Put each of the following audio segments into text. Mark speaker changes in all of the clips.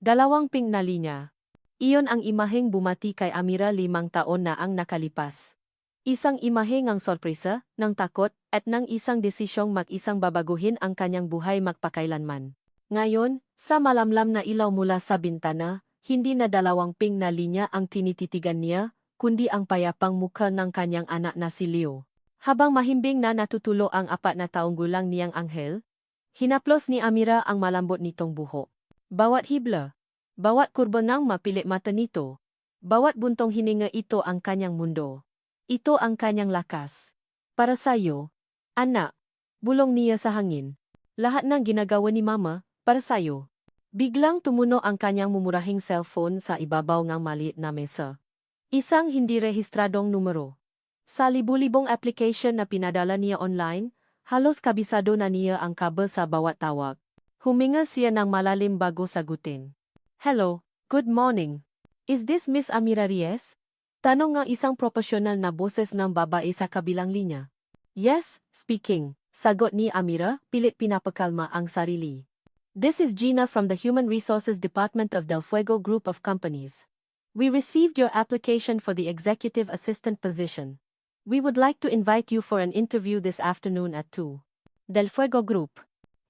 Speaker 1: Dalawang pink na linya. Iyon ang imaheng bumati kay Amira 5 taon na ang nakalipas. Isang imahe ng sorpresa, ng takot, at ng isang desisyong mag-isang babaguhin ang kanyang buhay magpakailanman. Ngayon, sa malamlam na ilaw mula sa bintana, hindi na dalawang pink na linya ang tinititigan niya, kundi ang payapang mukha ng kanyang anak na si Leo. Habang mahimbing na natutulo ang 4 na taong gulang niyang anghel, hinaplos ni Amira ang malambot nitong buhok. Bawat hibla, bawat kurba ng mapilit mata nito, bawat buntong hininga ito ang kanyang mundo. Ito ang kanyang lakas. Para sa'yo, anak, bulong niya sa hangin. Lahat ng ginagawa ni Mama, para sa'yo. Biglang tumuno ang kanyang mumurahing cellphone sa ibabaw ng maliit na mesa. Isang hindi rehistradong numero. Sa libu-libong application na pinadala niya online, halos kabisado na niya ang kabel sa bawat tawag. Huminga siya ng malalim bago sagutin. Hello, good morning. Is this Miss Amira Reyes? Tanong ng isang profesional na boses ng babae sa kabilang linya. Yes, speaking, sagot ni Amira, pilit pinapakalma ang sarili. This is Gina from the Human Resources Department of Del Fuego Group of Companies. We received your application for the executive assistant position. We would like to invite you for an interview this afternoon at 2. Del Fuego Group.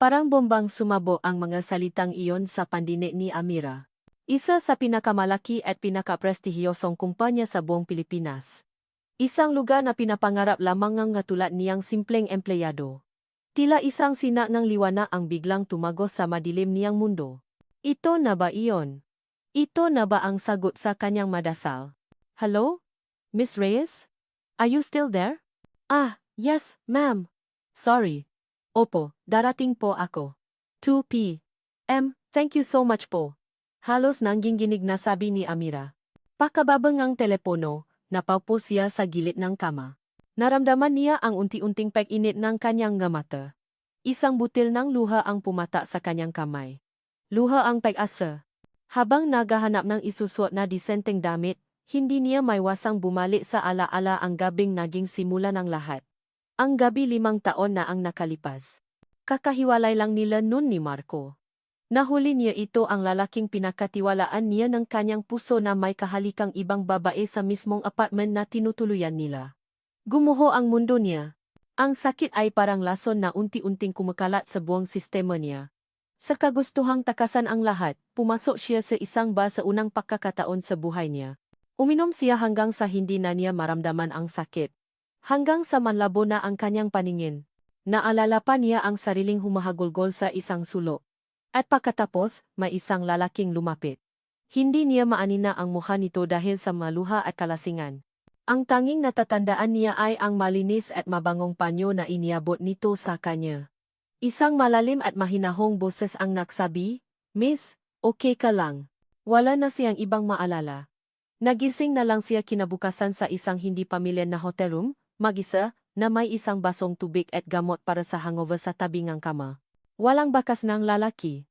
Speaker 1: Parang bombang sumabo ang mga salitang iyon sa pandinig ni Amira. Isa sa pinakamalaki at pinakaprestihiyosong kumpanya sa buong Pilipinas. Isang lugar na pinapangarap lamang ng tulad niyang simpleng empleyado. Tila isang sina ng liwanag ang biglang tumagos sa madilim niyang mundo. Ito na ba iyon? Ito na ba ang sagot sa kanyang madasal? Hello? Miss Reyes? Are you still there? Ah, yes, ma'am. Sorry. Opo, darating po ako. 2 p.m. Thank you so much po. Halos nangginginig na sabi ni Amira. Pakababang ang telepono, napaupo siya sa gilid ng kama. Naramdaman niya ang unti-unting pag-init ng kanyang mata. Isang butil ng luha ang pumata sa kanyang kamay. Luha ang pag-asa. Habang naghahanap ng isusuot na disenteng damit, hindi niya maiwasang bumalik sa alaala ang gabing naging simula ng lahat. Ang gabi 5 taon na ang nakalipas. Kakahiwalay lang nila noon ni Marco. Nahuli niya ito ang lalaking pinakatiwalaan niya ng kanyang puso na may kahalikang ibang babae sa mismong apartment na tinutuluyan nila. Gumuho ang mundo niya. Ang sakit ay parang lason na unti-unting kumakalat sa buong sistema niya. Sa kagustuhang takasan ang lahat, pumasok siya sa isang bar sa unang pagkakataon sa buhay niya. Uminom siya hanggang sa hindi na niya maramdaman ang sakit. Hanggang sa manlabo na ang kanyang paningin. Naalala pa niya ang sariling humahagulgol sa isang sulok. At pagkatapos, may isang lalaking lumapit. Hindi niya maanina ang mukha nito dahil sa maluha at kalasingan. Ang tanging natatandaan niya ay ang malinis at mabangong panyo na iniabot nito sa kanya. Isang malalim at mahinahong boses ang nagsabi, Miss, okay ka lang. Wala na siyang ibang maalala. Nagising na lang siya kinabukasan sa isang hindi pamilyar na hotel room, mag-isa, na may isang basong tubig at gamot para sa hangover sa tabi ng kama. Walang bakas ng lalaki.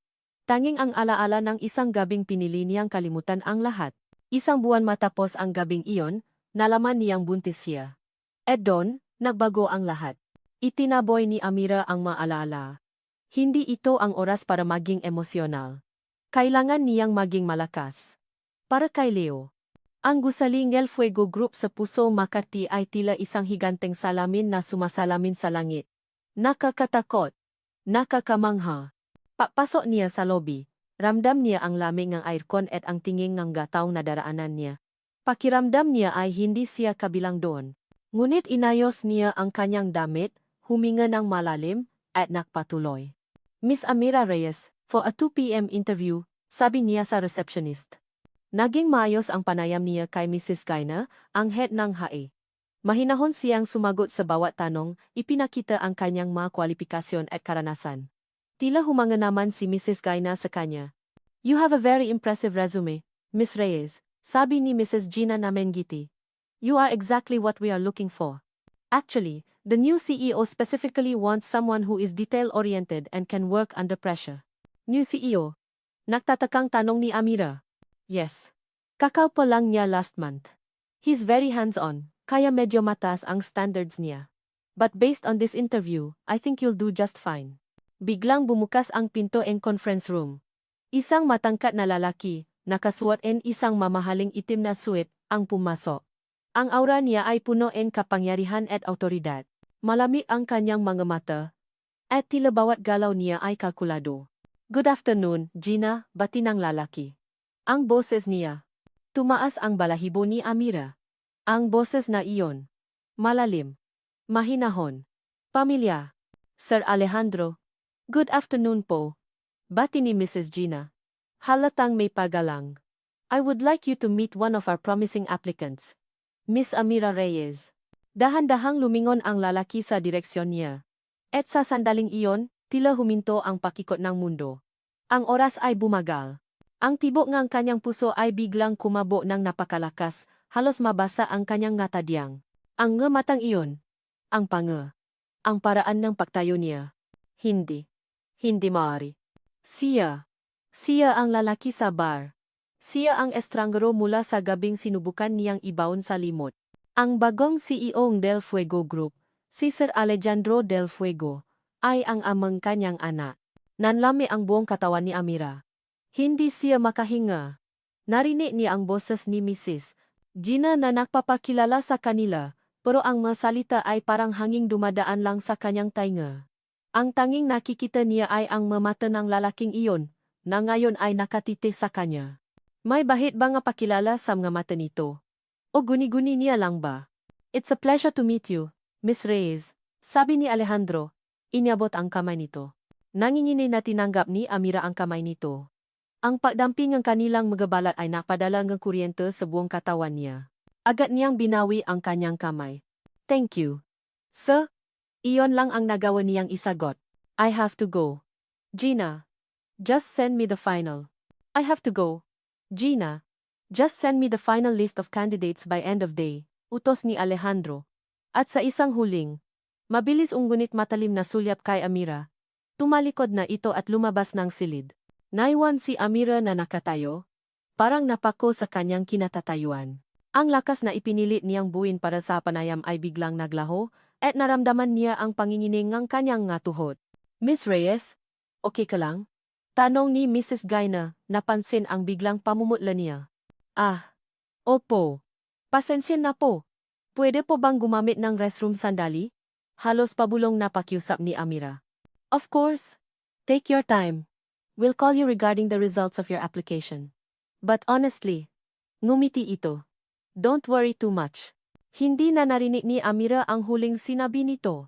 Speaker 1: Tanging ang alaala ng isang gabing pinili niyang kalimutan ang lahat. Isang buwan matapos ang gabing iyon, nalaman niyang buntis siya. At doon, nagbago ang lahat. Itinaboy ni Amira ang maalala. Hindi ito ang oras para maging emosyonal. Kailangan niyang maging malakas. Para kay Leo. Ang gusaling Del Fuego Group sa puso Makati ay tila isang higanteng salamin na sumasalamin sa langit. Nakakatakot. Nakakamangha. Papasok niya sa lobby. Ramdam niya ang lamig ng aircon at ang tingin ng gataw na daraanan niya. Pakiramdam niya ay hindi siya kabilang doon. Ngunit inayos niya ang kanyang damit, huminga ng malalim, at nagpatuloy. Miss Amira Reyes, for a 2 p.m. interview, sabi niya sa receptionist. Naging maayos ang panayam niya kay Mrs. Gaina, ang head ng HAE. Mahinahon siyang sumagot sa bawat tanong, ipinakita ang kanyang mga kwalifikasyon at karanasan. Tila humanga naman si Mrs. Gaina sa kanya. You have a very impressive resume, Miss Reyes, sabi ni Mrs. Gina Namengiti. You are exactly what we are looking for. Actually, the new CEO specifically wants someone who is detail-oriented and can work under pressure. New CEO? Nagtatakang tanong ni Amira. Yes. Kakaupo lang niya last month. He's very hands-on, kaya medyo mataas ang standards niya. But based on this interview, I think you'll do just fine. Biglang bumukas ang pinto ng conference room. Isang matangkat na lalaki, nakasuot en isang mamahaling itim na suit, ang pumasok. Ang aura niya ay puno en kapangyarihan at autoridad. Malamig ang kanyang mga mata, at tila bawat galaw niya ay kalkulado. Good afternoon, Gina, bati ng lalaki. Ang boses niya. Tumaas ang balahibo ni Amira. Ang boses na iyon. Malalim. Mahinahon. Pamilya. Sir Alejandro. Good afternoon po. Bati ni Mrs. Gina. Halatang may pagalang. I would like you to meet one of our promising applicants. Miss Amira Reyes. Dahan-dahang lumingon ang lalaki sa direksyon niya. At sa sandaling iyon, tila huminto ang pakikot ng mundo. Ang oras ay bumagal. Ang tibok ng kanyang puso ay biglang kumabo ng napakalakas, halos mabasa ang kanyang ngatadyang. Ang matang iyon. Ang panga. Ang paraan ng pagtayo niya. Hindi. Hindi maaari. Siya. Siya ang lalaki sa bar. Siya ang estranggero mula sa gabing sinubukan niyang ibaon sa limot. Ang bagong CEO ng Del Fuego Group, si Sir Alejandro Del Fuego, ay ang amang kanyang anak. Nanlami ang buong katawan ni Amira. Hindi siya makahinga. Narinig niya ang boses ni Mrs. Gina na nagpapakilala sa kanila, pero ang mga salita ay parang hanging dumadaan lang sa kanyang tainga. Ang tanging nakikita niya ay ang mamata ng lalaking iyon, na ngayon ay nakatiti sa kanya. May bahit ba nga pakilala sa mga mata nito? O guni-guni niya lang ba? It's a pleasure to meet you, Miss Reyes, sabi ni Alejandro. Inyabot ang kamay nito. Nangingini na tinanggap ni Amira ang kamay nito. Ang pagdamping ng kanilang magabalat ay napadala ng kuryente sa buong katawan niya. Agad niyang binawi ang kanyang kamay. Thank you. Sir? Iyon lang ang nagawa niyang isagot. I have to go. Gina. Just send me the final. I have to go. Gina. Just send me the final list of candidates by end of day, utos ni Alejandro. At sa isang huling, mabilis ngunit matalim na sulyap kay Amira. Tumalikod na ito at lumabas ng silid. Naiwan si Amira na nakatayo. Parang napako sa kanyang kinatatayuan. Ang lakas na ipinilit niyang buuin para sa panayam ay biglang naglaho, at naramdaman niya ang pangingining ng kanyang nga tuhod. Miss Reyes, okay ka lang? Tanong ni Mrs. Gina, napansin ang biglang pamumutla niya. Ah, opo. Pasensya na po. Pwede po bang gumamit ng restroom sandali? Halos pabulong na pakiusap ni Amira. Of course. Take your time. We'll call you regarding the results of your application. But honestly, ngumiti ito. Don't worry too much. Hindi na narinig ni Amira ang huling sinabi nito.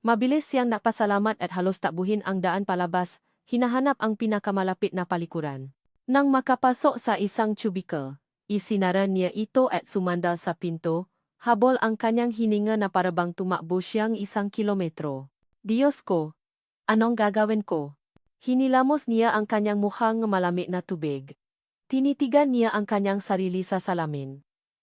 Speaker 1: Mabilis siyang napasalamat at halos takbuhin ang daan palabas, hinahanap ang pinakamalapit na palikuran. Nang makapasok sa isang cubicle, isinara niya ito at sumandal sa pinto, habol ang kanyang hininga na parabang tumakbo siyang 1 kilometro. Diyos ko! Anong gagawin ko? Hinilamos niya ang kanyang mukhang malamig na tubig. Tinitigan niya ang kanyang sarili sa salamin.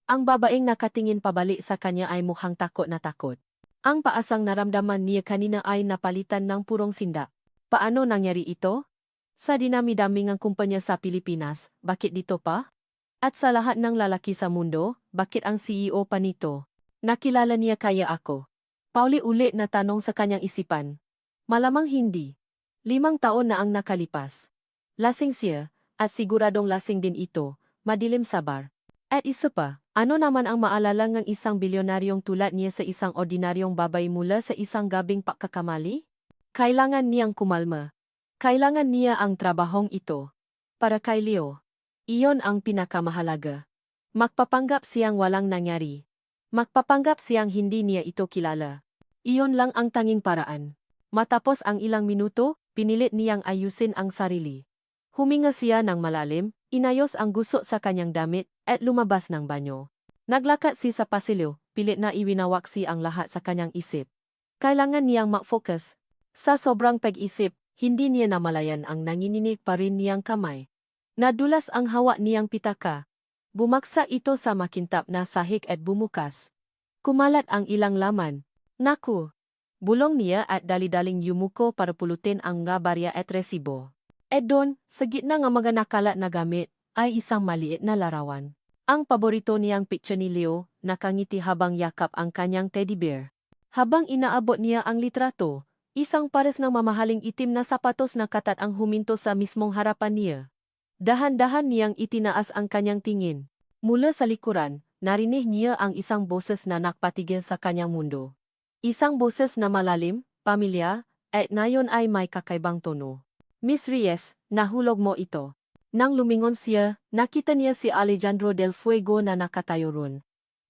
Speaker 1: Ang babaeng nakatingin pabalik sa kanya ay mukhang takot na takot. Ang paasang naramdaman niya kanina ay napalitan ng purong sindak. Paano nangyari ito? Sa dinami-daming ang kumpanya sa Pilipinas, bakit dito pa? At sa lahat ng lalaki sa mundo, bakit ang CEO pa nito? Nakilala niya kaya ako? Pauli-ulit na tanong sa kanyang isipan. Malamang hindi. 5 taon na ang nakalipas. Lasing siya, at siguradong lasing din ito, madilim sa bar. At isa pa, ano naman ang maalala ng isang bilyonaryong tulad niya sa isang ordinaryong babay mula sa isang gabing pagkakamali? Kailangan niyang kumalma. Kailangan niya ang trabahong ito. Para kay Leo, iyon ang pinakamahalaga. Magpapanggap siyang walang nangyari. Magpapanggap siyang hindi niya ito kilala. Iyon lang ang tanging paraan. Matapos ang ilang minuto, pinilit niyang ayusin ang sarili. Huminga siya ng malalim, inayos ang guso sa kanyang damit, at lumabas ng banyo. Naglakad si sa pasilyo, pilit na iwinawaksi ang lahat sa kanyang isip. Kailangan niyang mag-focus. Sa sobrang pag-isip, hindi niya namalayan ang nanginginig pa rin niyang kamay. Nadulas ang hawak niyang pitaka. Bumaksak ito sa makintap na sahig at bumukas. Kumalat ang ilang laman. Naku! Bulong niya at dali-daling yumuko para pulutin ang nga barya at resibo. At doon, sa gitna ng mga nakalat na gamit, ay isang maliit na larawan. Ang paborito niyang picture ni Leo, nakangiti habang yakap ang kanyang teddy bear. Habang inaabot niya ang litrato, isang pares ng mamahaling itim na sapatos na katat ang huminto sa mismong harapan niya. Dahan-dahan niyang itinaas ang kanyang tingin. Mula sa likuran, narinig niya ang isang boses na nakpatigil sa kanyang mundo. Isang boses na malalim, pamilya, at ngayon ay may kakaibang tono. Miss Reyes, nahulog mo ito. Nang lumingon siya, nakita niya si Alejandro del Fuego na nakatayo ron.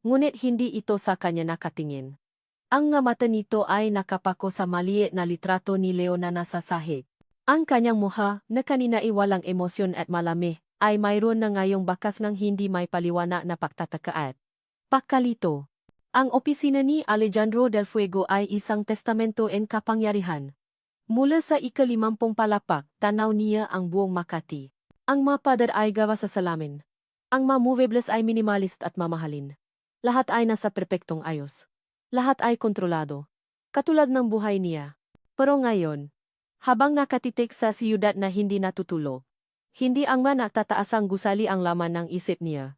Speaker 1: Ngunit hindi ito sa kanya nakatingin. Ang nga mata nito ay nakapako sa maliit na litrato ni Leo na nasa sahig. Ang kanyang mukha, na kanina ay walang emosyon at malami, ay mayroon na ngayong bakas ng hindi may paliwanag na pagtataka at pagkalito. Ang opisina ni Alejandro del Fuego ay isang testamento en kapangyarihan. Mula sa ika-50 palapak, tanaw niya ang buong Makati. Ang mga pader ay gawa sa salamin. Ang mga movables ay minimalist at mamahalin. Lahat ay nasa perpektong ayos. Lahat ay kontrolado. Katulad ng buhay niya. Pero ngayon, habang nakatitik sa siyudad na hindi natutulog, hindi ang mga nagtataasang gusali ang laman ng isip niya,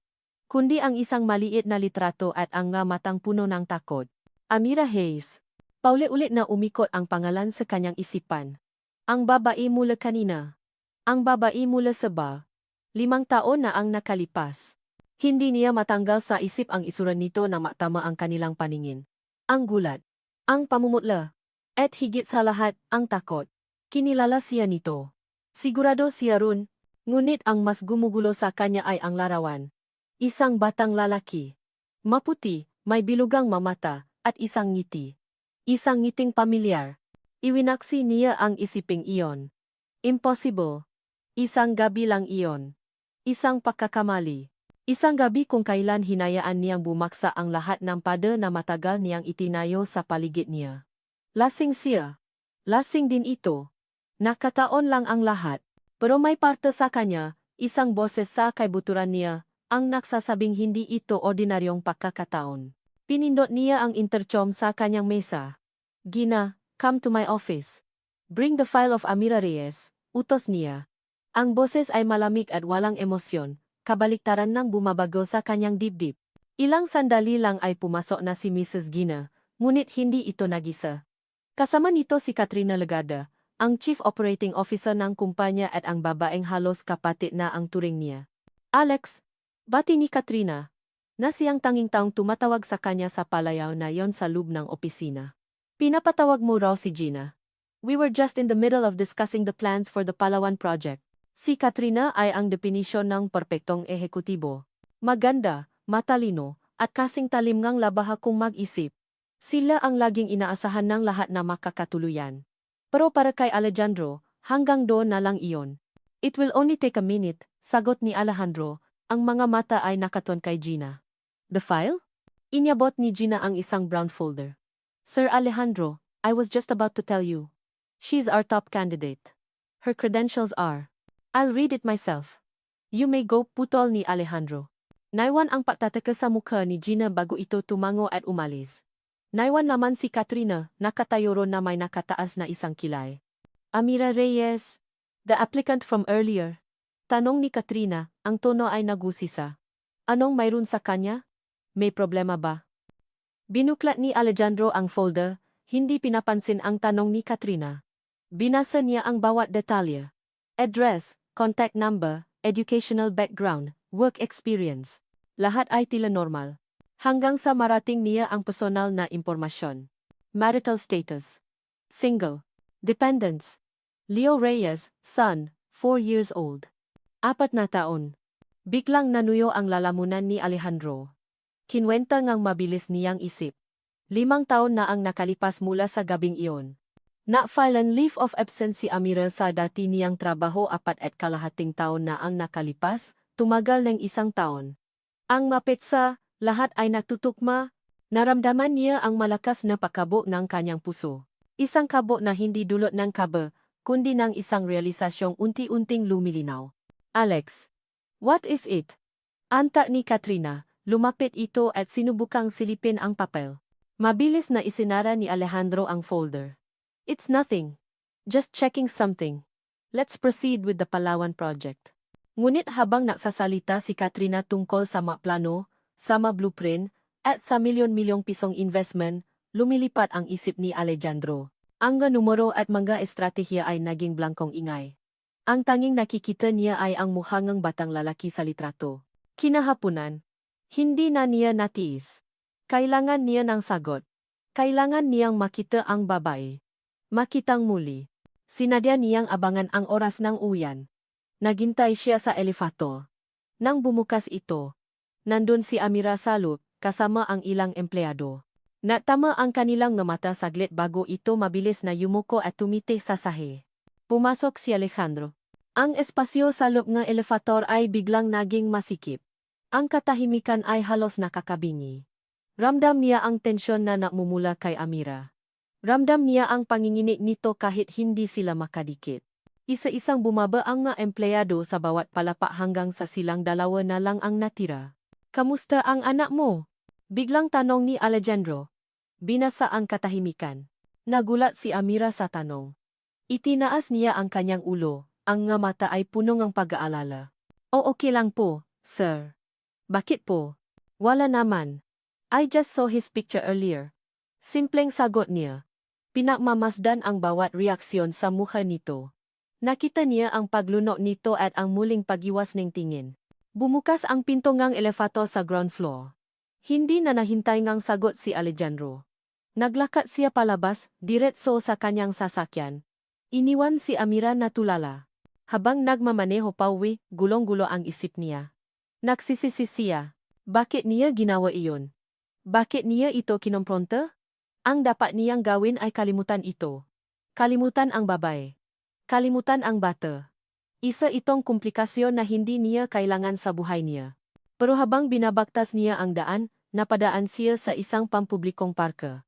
Speaker 1: kundi ang isang maliit na litrato at ang nga matang puno ng takot. Amira Hayes. Pauli-ulit na umikot ang pangalan sa kanyang isipan. Ang babae mula kanina. Ang babae mula sa ba. 5 taon na ang nakalipas. Hindi niya matanggal sa isip ang isura nito na matama ang kanilang paningin. Ang gulat. Ang pamumutla. At higit sa lahat, ang takot. Kinilala siya nito. Sigurado siya ron, ngunit ang mas gumugulo sa kanya ay ang larawan. Isang batang lalaki. Maputi, may bilugang mamata, at isang ngiti. Isang ngiting pamilyar. Iwinaksi niya ang isiping iyon. Impossible. Isang gabi lang iyon. Isang pagkakamali. Isang gabi kung kailan hinayaan niyang bumaksa ang lahat ng pader na matagal niyang itinayo sa paligid niya. Lasing siya. Lasing din ito. Nakataon lang ang lahat, pero may parte sa kanya, isang boses sa kaibuturan niya, ang nagsasabing hindi ito ordinaryong pagkakataon. Pinindot niya ang intercom sa kanyang mesa. Gina, come to my office. Bring the file of Amira Reyes, utos niya. Ang boses ay malamig at walang emosyon, kabaliktaran ng bumabago sa kanyang dibdib. Ilang sandali lang ay pumasok na si Mrs. Gina, ngunit hindi ito nag-isa. Kasama nito si Katrina Legarda, ang Chief Operating Officer ng kumpanya at ang babaeng halos kapatid na ang turing niya. Alex, bati ni Katrina, na siyang tanging taong tumatawag sa kanya sa palayaw na yon sa loob ng opisina. Pinapatawag mo raw si Gina. We were just in the middle of discussing the plans for the Palawan project. Si Katrina ay ang definisyon ng perpektong ehekutibo. Maganda, matalino, at kasing talim ngang labaha kung mag-isip. Sila ang laging inaasahan ng lahat na makakatuluyan. Pero para kay Alejandro, hanggang doon na lang iyon. It will only take a minute, sagot ni Alejandro, ang mga mata ay nakatuon kay Gina. The file? Inyabot ni Gina ang isang brown folder. Sir Alejandro, I was just about to tell you. She's our top candidate. Her credentials are. I'll read it myself. You may go, putol ni Alejandro. Naiwan ang pagtataka sa mukha ni Gina bago ito tumango at umalis. Naiwan naman si Katrina, nakatayo ron na may nakataas na isang kilay. Amira Reyes, the applicant from earlier. Tanong ni Katrina, ang tono ay nagusisa. Anong mayroon sa kanya? May problema ba? Binuklat ni Alejandro ang folder, hindi pinapansin ang tanong ni Katrina. Binasa niya ang bawat detalye. Address, contact number, educational background, work experience. Lahat ay tila normal. Hanggang sa marating niya ang personal na impormasyon. Marital status. Single. Dependents. Leo Reyes, son, 4 years old. 4 na taon. Biglang nanuyo ang lalamunan ni Alejandro. Kinwenta ngang mabilis niyang isip. 5 taon na ang nakalipas mula sa gabing iyon. Na-filean leave of absence si Amira sa dati niyang trabaho 4.5 taon na ang nakalipas, tumagal ng 1 taon. Ang mapetsa, lahat ay nagtutukma, naramdaman niya ang malakas na pakabo ng kanyang puso. Isang kabo na hindi dulot ng kaba, kundi ng isang realisasyong unti-unting lumilinaw. Alex. What is it? Anta ni Katrina, lumapit ito at sinubukang silipin ang papel. Mabilis na isinara ni Alejandro ang folder. It's nothing. Just checking something. Let's proceed with the Palawan project. Ngunit habang nagsasalita si Katrina tungkol sa mga plano, sa mga blueprint, at sa milyon-milyong pisong investment, lumilipat ang isip ni Alejandro. Ang numero at mga estratehiya ay naging blankong ingay. Ang tanging nakikita niya ay ang muhangang batang lalaki sa litrato. Kinahapunan. Hindi na niya natiis. Kailangan niya ng sagot. Kailangan niyang makita ang babae. Makitang muli. Sinadya niyang abangan ang oras ng uyan. Naghintay siya sa elevator. Nang bumukas ito, nandun si Amira sa loob, kasama ang ilang empleyado. Natama ang kanilang nga mata saglit bago ito mabilis na yumuko at tumiti sa sahe. Pumasok si Alejandro. Ang espasyo sa loob ng elevator ay biglang naging masikip. Ang katahimikan ay halos nakakabingi. Ramdam niya ang tensyon na namumula kay Amira. Ramdam niya ang panginginig nito kahit hindi sila makadikit. Isa-isang bumaba ang mga empleyado sa bawat palapa hanggang sa silang dalawa na lang ang natira. Kamusta ang anak mo? Biglang tanong ni Alejandro. Binasa ang katahimikan. Nagulat si Amira sa tanong. Itinaas niya ang kanyang ulo, ang nga mata ay puno ng pag-aalala. O okay lang po, sir. Bakit po? Wala naman. I just saw his picture earlier. Simpleng sagot niya. Pinakmamasdan ang bawat reaksyon sa mukha nito. Nakita niya ang paglunok nito at ang muling pagiwas ng tingin. Bumukas ang pinto ngang elevator sa ground floor. Hindi na nahintay ngang sagot si Alejandro. Naglakad siya palabas, diretso sa kanyang sasakyan. Iniwan si Amira na tulala. Habang nagmamaneho pauwi, gulong-gulo ang isip niya. Nagsisisi siya. Bakit niya ginawa iyon? Bakit niya ito kinompronta? Ang dapat niyang gawin ay kalimutan ito. Kalimutan ang babae. Kalimutan ang bata. Isa itong komplikasyon na hindi niya kailangan sa buhay niya. Pero habang binabaktas niya ang daan, napadaan siya sa isang pampublikong parke.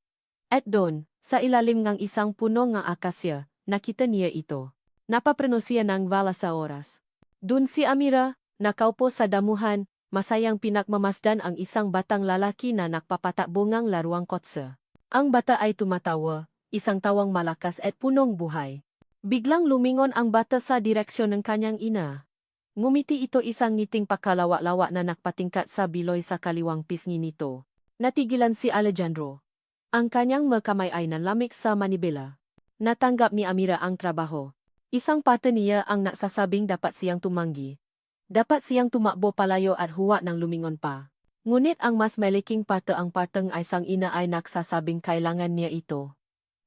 Speaker 1: At doon, sa ilalim ng isang puno ng akasya, nakita niya ito. Napapreno siya ng bala sa oras. Doon si Amira, nakaupo sa damuhan, masayang pinakmamasdan ang isang batang lalaki na nakpapatakbongang laruang kotse. Ang bata ay tumatawa, isang tawang malakas at punong buhay. Biglang lumingon ang bata sa direksyon ng kanyang ina. Ngumiti ito isang ngiting pakalawa-lawa na nakpatingkat sa biloy sa kaliwang pisngi nito. Natigilan si Alejandro. Ang kanyang kamay ay nalamig sa manibela. Natanggap ni Amira ang trabaho. Isang parte niya ang nagsasabing dapat siyang tumanggi. Dapat siyang tumakbo palayo at huwag nang lumingon pa. Ngunit ang mas maliking parte ang parteng ay sang ina ay nagsasabing kailangan niya ito.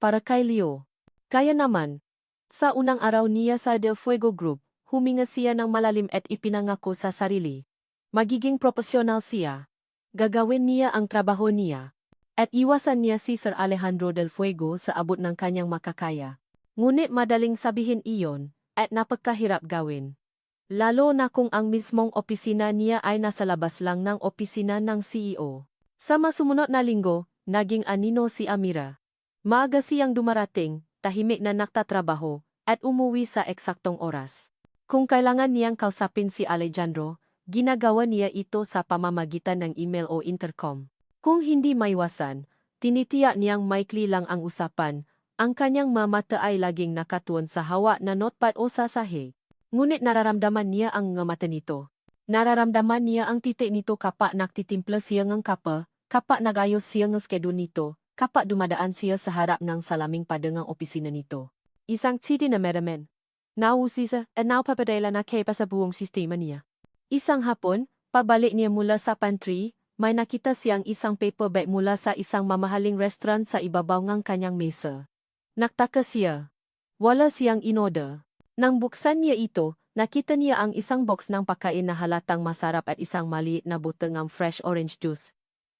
Speaker 1: Para kay Leo. Kaya naman. Sa unang araw niya sa Del Fuego Group, huminga siya ng malalim at ipinangako sa sarili. Magiging profesional siya. Gagawin niya ang trabaho niya. At iwasan niya si Sir Alejandro Del Fuego sa abot ng kanyang makakaya. Ngunit madaling sabihin iyon, at napagkahirap gawin. Lalo na kung ang mismong opisina niya ay nasa labas lang ng opisina ng CEO. Sa masumunod na linggo, naging anino si Amira. Maaga siyang dumarating, tahimik na naktatrabaho, at umuwi sa eksaktong oras. Kung kailangan niyang kausapin si Alejandro, ginagawa niya ito sa pamamagitan ng email o intercom. Kung hindi maiwasan, tinitiyak niyang maikli lang ang usapan. Ang kanyang mata ay laging nakatuon sa hawa na notepad o sasahe. Ngunit nararamdaman niya ang mata nito. Nararamdaman niya ang titik nito kapag nagtitimpla siya ng kapa, kapag nagayos siya ng schedule nito, kapag dumadaan siya sa harap ng salaming padangang opisina nito. Isang titi na meramen. Nauusisa at naupapadala na kaya sa buong sistema niya. Isang hapon, pabalik niya mula sa pantry, may nakita siyang isang paper bag mula sa isang mamahaling restaurant sa ibabaw ng kanyang mesa. Naktaka siya. Wala siyang inorder. Nang buksan niya ito, nakita niya ang isang box ng pagkain na halatang masarap at isang maliit na boteng ng fresh orange juice.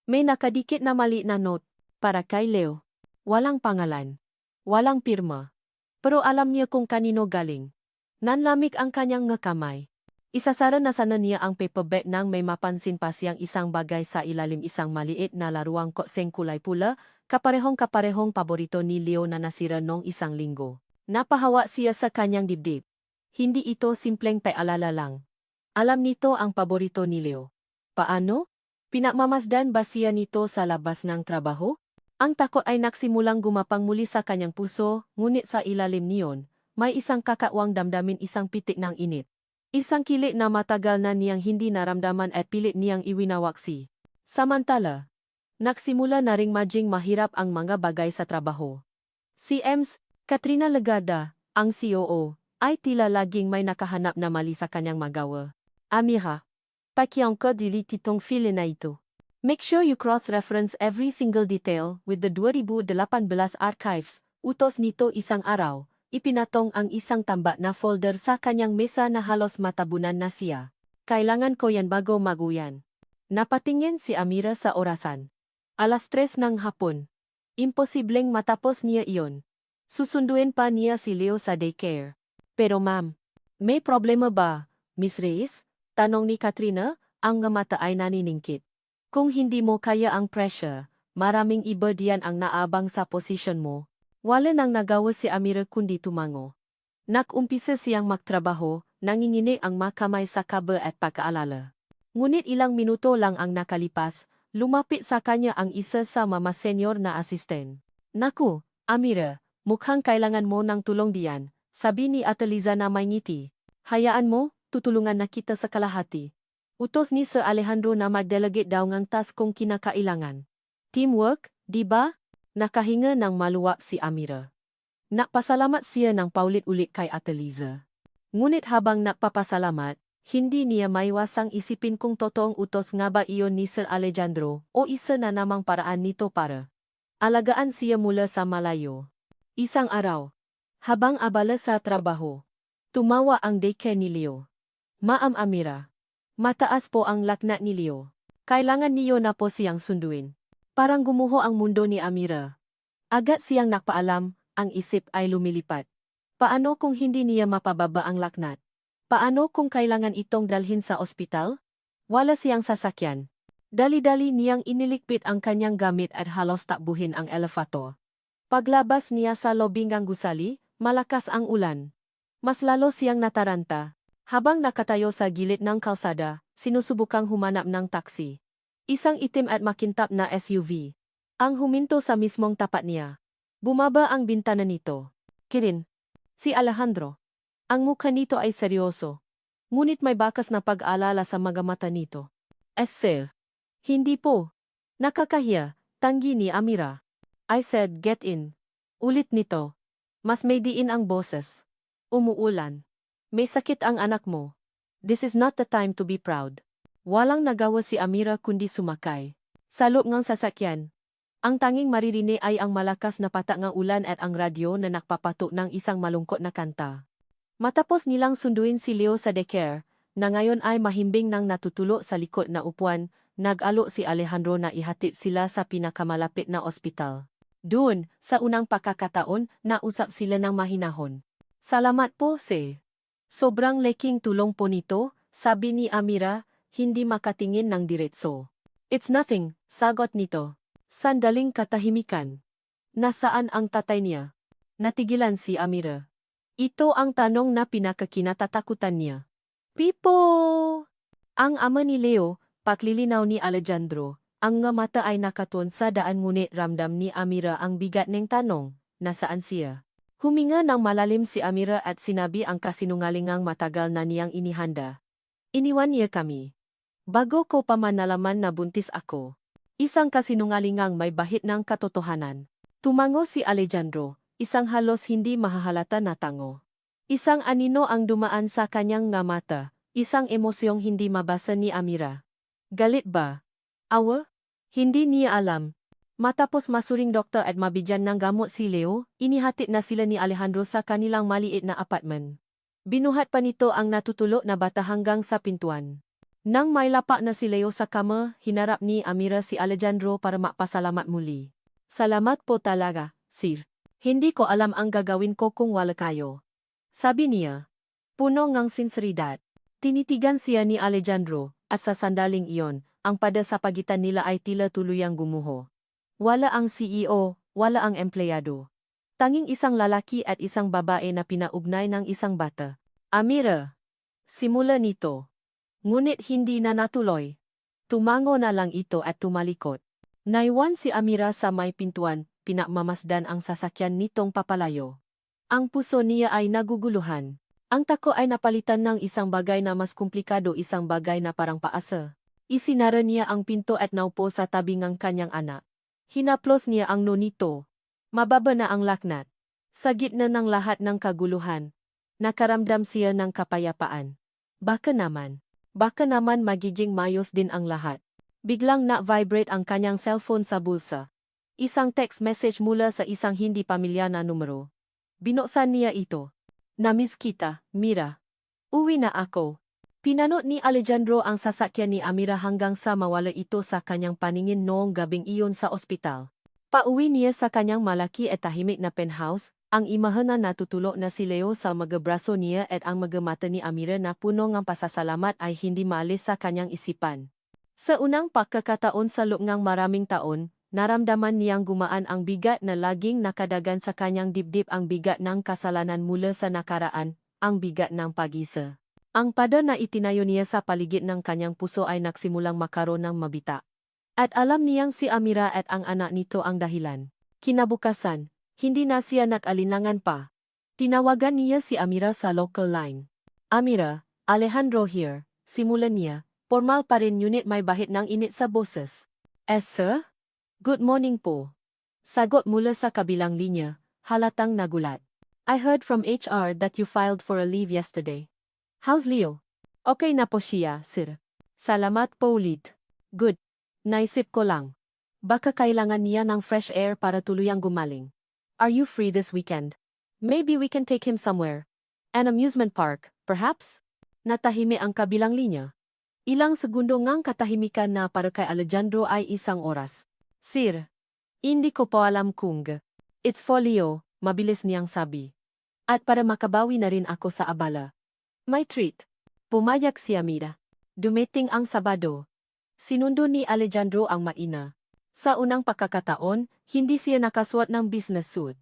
Speaker 1: May nakadikit na maliit na note, para kay Leo. Walang pangalan. Walang pirma. Pero alam niya kung kanino galing. Nanlamig ang kanyang kamay. Isasara na sana niya ang paper bag nang may mapansin pa siyang isang bagay sa ilalim, isang maliit na laruang kotseng kulay pula, kaparehong-kaparehong paborito ni Leo na nasira nung isang linggo. Napahawa siya sa kanyang dibdib. Hindi ito simpleng paalala lang. Alam nito ang paborito ni Leo. Paano? Pinakmamasdan ba siya nito sa labas ng trabaho? Ang takot ay nagsimulang gumapang muli sa kanyang puso, ngunit sa ilalim niyon, may isang kakawang damdamin, isang pitik ng init. Isang kilit na matagal na niyang hindi naramdaman at pilit niyang iwinawaksi. Samantala, nagsimula na ring maging mahirap ang mga bagay sa trabaho. Si Katrina Legarda, ang COO, ay tila laging may nakahanap na mali sa kanyang magawa. Amira, pakiangkod itong file na ito. Make sure you cross-reference every single detail with the 2018 archives. Utos nito isang araw, ipinatong ang isang tamba na folder sa kanyang mesa na halos matabunan na siya. Kailangan ko yan bago maguyan. Napatingin si Amira sa orasan. 3:00 ng hapon. Imposibleng matapos niya iyon. Susunduin pa niya si Leo sa daycare. Pero ma'am, may problema ba, Miss Reyes? Tanong ni Katrina, ang mata ay naniningkit. Kung hindi mo kaya ang pressure, maraming iba diyan ang naabang sa posisyon mo. Wala nang nagawa si Amira kundi tumango. Nakumpisa siyang magtrabaho, nanginginig ang makamay sa kaba at pagkaalala. Ngunit ilang minuto lang ang nakalipas, lumapit sa kanya ang isa sa mama senior na asisten. Naku, Amira, mukhang kailangan mo ng tulong diyan, sabi ni Ateliza na may ngiti. Hayaan mo, tutulungan na kita sa kalahati. Utos ni Sir Alejandro na mag-delegate daw ng task kung kinakailangan. Teamwork, di ba? Nakahinga ng maluwag si Amira. Nakpasalamat siya ng paulit-ulit kay Ateliza. Ngunit habang nakpapasalamat, hindi niya maiwasang isipin kung totoong utos nga ba iyon ni Sir Alejandro o isa na namang paraan nito para alagaan siya mula sa malayo. Isang araw, habang abala sa trabaho, tumawa ang daycare ni Leo. Ma'am Amira. Mataas po ang laknat ni Leo. Kailangan niyo na po siyang sunduin. Parang gumuho ang mundo ni Amira. Agad siyang nakpaalam, ang isip ay lumilipat. Paano kung hindi niya mapababa ang laknat? Paano kung kailangan itong dalhin sa ospital? Wala siyang sasakyan. Dali-dali niyang inilikpit ang kanyang gamit at halos takbuhin ang elevator. Paglabas niya sa lobing ng gusali, malakas ang ulan. Mas lalo siyang nataranta. Habang nakatayo sa gilid ng kalsada, sinusubukang humanap ng taksi. Isang itim at makintap na SUV. Ang huminto sa mismong tapat niya. Bumaba ang bintana nito. Kirin. Si Alejandro. Ang mukha nito ay seryoso. Ngunit may bakas na pag-alala sa mga mata nito. Sir. Hindi po. Nakakahiya, tanggi ni Amira. I said get in. Ulit nito. Mas may diin ang boses. Umuulan. May sakit ang anak mo. This is not the time to be proud. Walang nagawa si Amira kundi sumakay. Sa loob ng sasakyan, ang tanging maririnig ay ang malakas na patak ng ulan at ang radyo na nakpapatok ng isang malungkot na kanta. Matapos nilang sunduin si Leo sa daycare, na ngayon ay mahimbing nang natutulo sa likod na upuan, nag-alok si Alejandro na ihatid sila sa pinakamalapit na ospital. Doon, sa unang pagkakataon, nausap sila ng mahinahon. Salamat po, sir. Sobrang laking tulong po nito, sabi ni Amira, hindi makatingin ng diretso. It's nothing, sagot nito. Sandaling katahimikan. Nasaan ang tatay niya? Natigilan si Amira. Ito ang tanong na pinakakinatatakutan niya. Pipo! Ang ama ni Leo, paklilinaw ni Alejandro, ang nga mata ay nakatuon sa daan ngunit ramdam ni Amira ang bigat ng tanong, nasaan siya? Huminga ng malalim si Amira at sinabi ang kasinungalingang matagal na niyang inihanda. Iniwan niya kami. Bago ko pa man nalaman na buntis ako. Isang kasinungalingang may bahid ng katotohanan. Tumango si Alejandro, isang halos hindi mahahalata na tango. Isang anino ang dumaan sa kanyang nga mata, isang emosyong hindi mabasa ni Amira. Galit ba? Awa? Hindi niya alam. Matapos masuring doktor at mabigyan ng gamot si Leo, inihatid na sila ni Alejandro sa kanilang maliit na apartment. Binuhat pa nito ang natutulo na bata hanggang sa pintuan. Nang may lapak na si Leo sa kama, hinarap ni Amira si Alejandro para magpasalamat muli. Salamat po talaga, sir. Hindi ko alam ang gagawin ko kung wala kayo. Sabi niya. Puno ngang sinseridad. Tinitigan siya ni Alejandro, at sa sandaling iyon, ang pada sa pagitan nila ay tila tuluyang gumuho. Wala ang CEO, wala ang empleyado. Tanging isang lalaki at isang babae na pinaugnay ng isang bata. Amira. Simula nito. Ngunit hindi na natuloy. Tumango na lang ito at tumalikot. Naiwan si Amira sa may pintuan, pinakmamasdan ang sasakyan nitong papalayo. Ang puso niya ay naguguluhan. Ang tako ay napalitan ng isang bagay na mas komplikado, isang bagay na parang paasa. Isinara niya ang pinto at naupo sa tabi ng kanyang anak. Hinaplos niya ang nonito. Mababa na ang laknat. Sa gitna ng lahat ng kaguluhan, Nakaramdam siya ng kapayapaan. Baka naman magiging mayos din ang lahat. Biglang na-vibrate ang kanyang cellphone sa bulsa. Isang text message mula sa isang hindi pamilyar na numero. Binuksan niya ito. "Namiss kita, Mira. Uwi na ako." Pinanot ni Alejandro ang sasakyan ni Amira hanggang sa mawala ito sa kanyang paningin noong gabing iyon sa ospital. Pauwi niya sa kanyang malaki at tahimik na penthouse, ang imahe na natutulog na si Leo sa magabraso niya at ang magamata ni Amira na puno ng pasasalamat ay hindi maalis sa kanyang isipan. Sa unang pagkakataon sa loob ng maraming taon, naramdaman niyang gumaan ang bigat na laging nakadagan sa kanyang dibdib, ang bigat ng kasalanan mula sa nakaraan, ang bigat ng pag-isa. Ang pada na itinayo niya sa paligid ng kanyang puso ay nagsimulang makaroon ng mabita. At alam niyang si Amira at ang anak nito ang dahilan. Kinabukasan, hindi na siya nag-alinlangan pa. Tinawagan niya si Amira sa local line. "Amira, Alejandro here," simulan niya. Formal pa rin ngunit may bahid ng init sa boses. Sir? Good morning po." Sagot mula sa kabilang linya, halatang nagulat. "I heard from HR that you filed for a leave yesterday. How's Leo?" "Okay na po siya, sir. Salamat po ulit." "Good. Naisip ko lang. Baka kailangan niya ng fresh air para tuluyang gumaling. Are you free this weekend? Maybe we can take him somewhere. An amusement park, perhaps?" Natahimik ang kabilang linya. Ilang segundo ngang katahimikan na para kay Alejandro ay isang oras. "Sir, hindi ko po alam kung it's for Leo," mabilis niyang sabi. "At para makabawi na rin ako sa abala. May treat." Pumayag si Amira. Dumating ang Sabado. Sinundo ni Alejandro ang maina. Sa unang pagkakataon, hindi siya nakasuot ng business suit.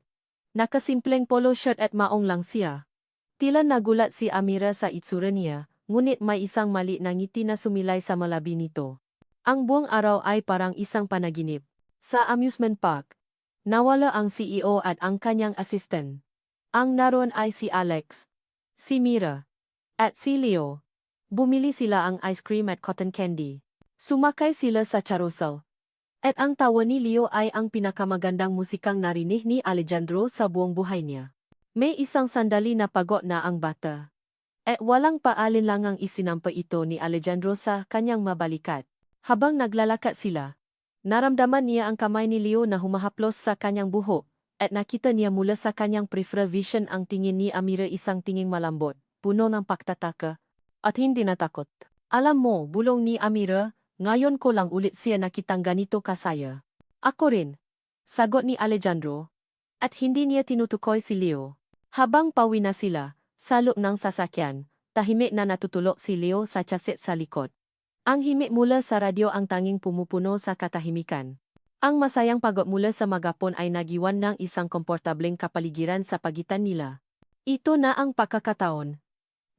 Speaker 1: Nakasimpleng polo shirt at maong lang siya. Tila nagulat si Amira sa itsura niya, ngunit may isang mali na ngiti na sumilay sa malabi nito. Ang buong araw ay parang isang panaginip. Sa amusement park, nawala ang CEO at ang kanyang assistant. Ang naroon ay si Alex, si Mira, at si Leo. Bumili sila ang ice cream at cotton candy. Sumakay sila sa carousel. At ang tawa ni Leo ay ang pinakamagandang musikang narinig ni Alejandro sa buong buhay niya. May isang sandali na pagod na ang bata. At walang paalinlangang isinampa ito ni Alejandro sa kanyang mabalikat. Habang naglalakad sila, naramdaman niya ang kamay ni Leo na humahaplos sa kanyang buhok, at nakita niya mula sa kanyang peripheral vision ang tingin ni Amira, isang tinging malambot, puno ng pagtataka, at hindi natakot. "Alam mo," bulong ni Amira, "ngayon ko lang ulit siya nakitang ganito kasaya." "Ako rin," sagot ni Alejandro. At hindi niya tinutukoy si Leo. Habang pauwi na sila, sa loob ng sasakyan, tahimik na natutulog si Leo sa chasit sa likod. Ang himig mula sa radyo ang tanging pumupuno sa katahimikan. Ang masayang pagod mula sa magapon ay nagiwan ng isang komportableng kapaligiran sa pagitan nila. Ito na ang pagkakataon.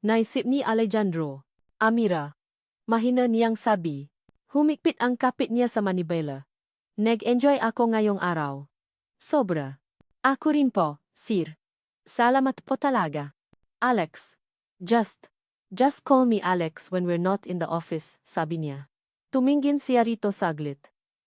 Speaker 1: Naisip ni Alejandro. "Amira," mahina niyang sabi. Humikpit ang kapit niya sa manibela. "Nag-enjoy ako ngayong araw." "Sobra." "Ako rin po, sir." "Salamat po talaga." "Alex. Just call me Alex when we're not in the office," sabi niya. Tumingin siya rito saglit.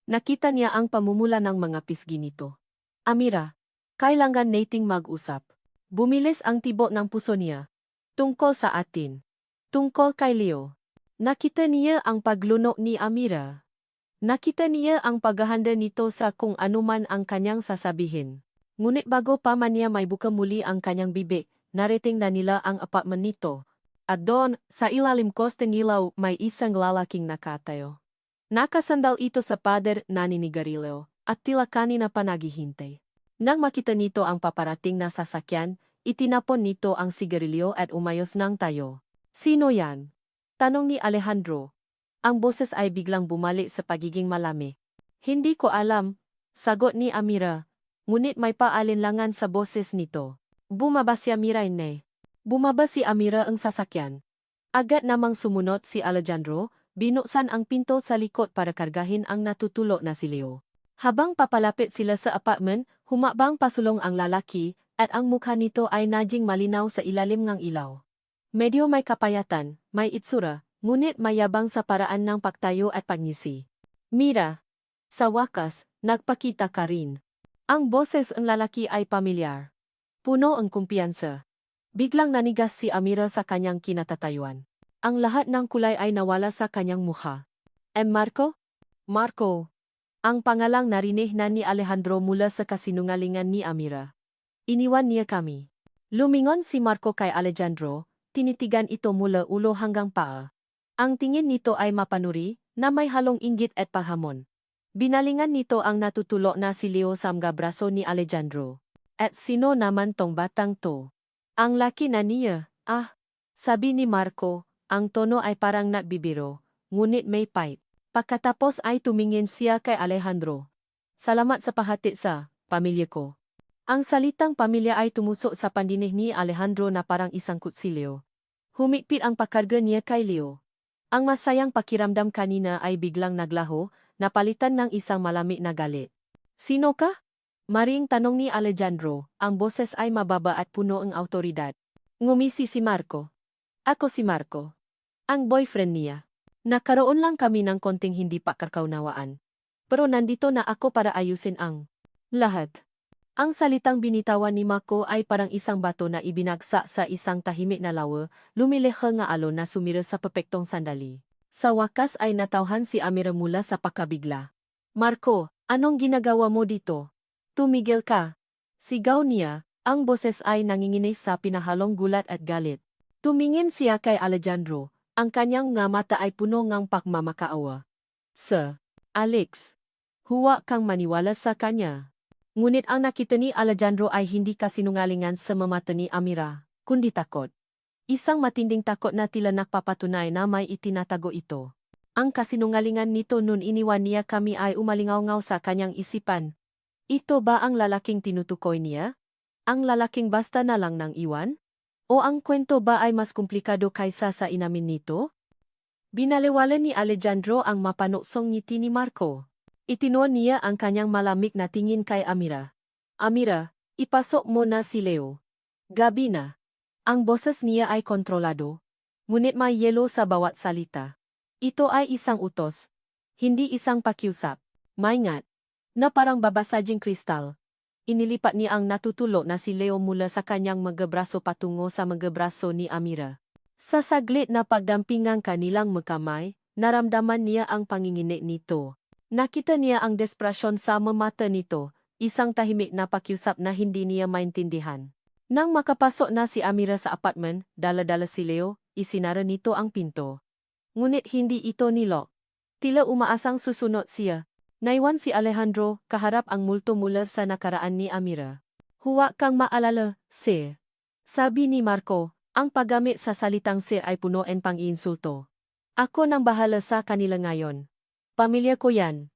Speaker 1: Nakita niya ang pamumula ng mga pisgi nito. "Amira, kailangan nating mag-usap." Bumilis ang tibok ng puso niya. "Tungkol sa atin. Tungkol kay Leo." Nakita niya ang paglunok ni Amira. Nakita niya ang paghahanda nito sa kung anuman ang kanyang sasabihin. Ngunit bago pa man niya may buka muli ang kanyang bibig, narating na nila ang apartment nito. At doon, sa ilalim kosteng ilaw, may isang lalaking nakatayo. Nakasandal ito sa pader na ninigarilyo, at tila kanina pa naghihintay. Nang makita nito ang paparating na sasakyan, itinapon nito ang sigarilyo at umayos ng tayo. "Sino yan?" tanong ni Alejandro. Ang boses ay biglang bumalik sa pagiging malami. "Hindi ko alam," sagot ni Amira, ngunit may paalinlangan sa boses nito. Bumaba si Amira inay. Bumaba si Amira ang sasakyan. Agad namang sumunod si Alejandro, binuksan ang pinto sa likod para kargahin ang natutulog na si Leo. Habang papalapit sila sa apartment, humabang pasulong ang lalaki, at ang mukha nito ay naging malinaw sa ilalim ng ilaw. Medyo may kapayatan, may itsura, ngunit mayabang sa paraan ng pagtayo at pagngisi. "Mira, sa wakas, nagpakita ka rin." Ang boses ng lalaki ay pamilyar. Puno ang kumpiyansa. Biglang nanigas si Amira sa kanyang kinatatayuan. Ang lahat ng kulay ay nawala sa kanyang mukha. Marco? Marco. Ang pangalang narinig na ni Alejandro mula sa kasinungalingan ni Amira. Iniwan niya kami. Lumingon si Marco kay Alejandro, tinitigan ito mula ulo hanggang paa. Ang tingin nito ay mapanuri, na may halong inggit at pahamon. Binalingan nito ang natutulo na si Leo sa mga braso ni Alejandro. At sino naman tong batang to? Ang laki na niya, sabi ni Marco, ang tono ay parang nagbibiro, ngunit may pipe. Pagkatapos ay tumingin siya kay Alejandro. Salamat sa pahatid sa pamilya ko. Ang salitang pamilya ay tumusok sa pandinig ni Alejandro na parang isang kutsilyo. Humigpit ang pakarga niya kay Leo. Ang masayang pakiramdam kanina ay biglang naglaho, napalitan ng isang malamig na galit. Sino ka? Maring tanong ni Alejandro, ang boses ay mababa at puno ng autoridad. Ngumisi si Marco. Ako si Marco. Ang boyfriend niya. Nakaroon lang kami ng konting hindi pagkakaunawaan. Pero nandito na ako para ayusin ang lahat. Ang salitang binitawan ni Marco ay parang isang bato na ibinagsak sa isang tahimik na lawa, lumilikha nga alon na sumira sa perpektong sandali. Sa wakas ay natauhan si Amira mula sa pakabigla. Marco, anong ginagawa mo dito? Tumigil ka. Sigaw niya, ang boses ay nanginginig sa pinahalong gulat at galit. Tumingin siya kay Alejandro, ang kanyang nga mata ay puno ng pagmamakaawa. Sir, Alex, huwag kang maniwala sa kanya. Ngunit ang nakita ni Alejandro ay hindi kasinungalingan sa mata ni Amira, kundi takot. Isang matinding takot na tila nagpapatunay na may itinatago ito. Ang kasinungalingan nito noon iniwan niya kami ay umalingaw-ngaw sa kanyang isipan. Ito ba ang lalaking tinutukoy niya? Ang lalaking basta na lang nang iwan? O ang kwento ba ay mas komplikado kaysa sa inamin nito? Binaliwala ni Alejandro ang mapanuksong ngiti ni Marco. Itinuon niya ang kanyang malamig na tingin kay Amira. Amira, ipasok mo na si Leo. Gabi na. Ang boses niya ay kontrolado. Ngunit may yelo sa bawat salita. Ito ay isang utos. Hindi isang pakiusap. Maingat. Na parang babasaging kristal. Inilipat niya ang natutulo na si Leo mula sa kanyang mga braso patungo sa mga braso ni Amira. Sa saglit na pagdampingang kanilang magkamay, naramdaman niya ang panginginig nito. Nakita niya ang desperasyon sa mata nito, isang tahimik na pakiusap na hindi niya maintindihan. Nang makapasok na si Amira sa apartment, dala-dala si Leo, isinara nito ang pinto. Ngunit hindi ito nilok. Tila umaasang susunod siya. Naiwan si Alejandro, kaharap ang multo mula sa nakaraan ni Amira. Huwag kang maalala, sir. Sabi ni Marco, ang paggamit sa salitang sir ay puno ng pang-iinsulto. Ako nang bahala sa kanila ngayon. Pamilya ko yan.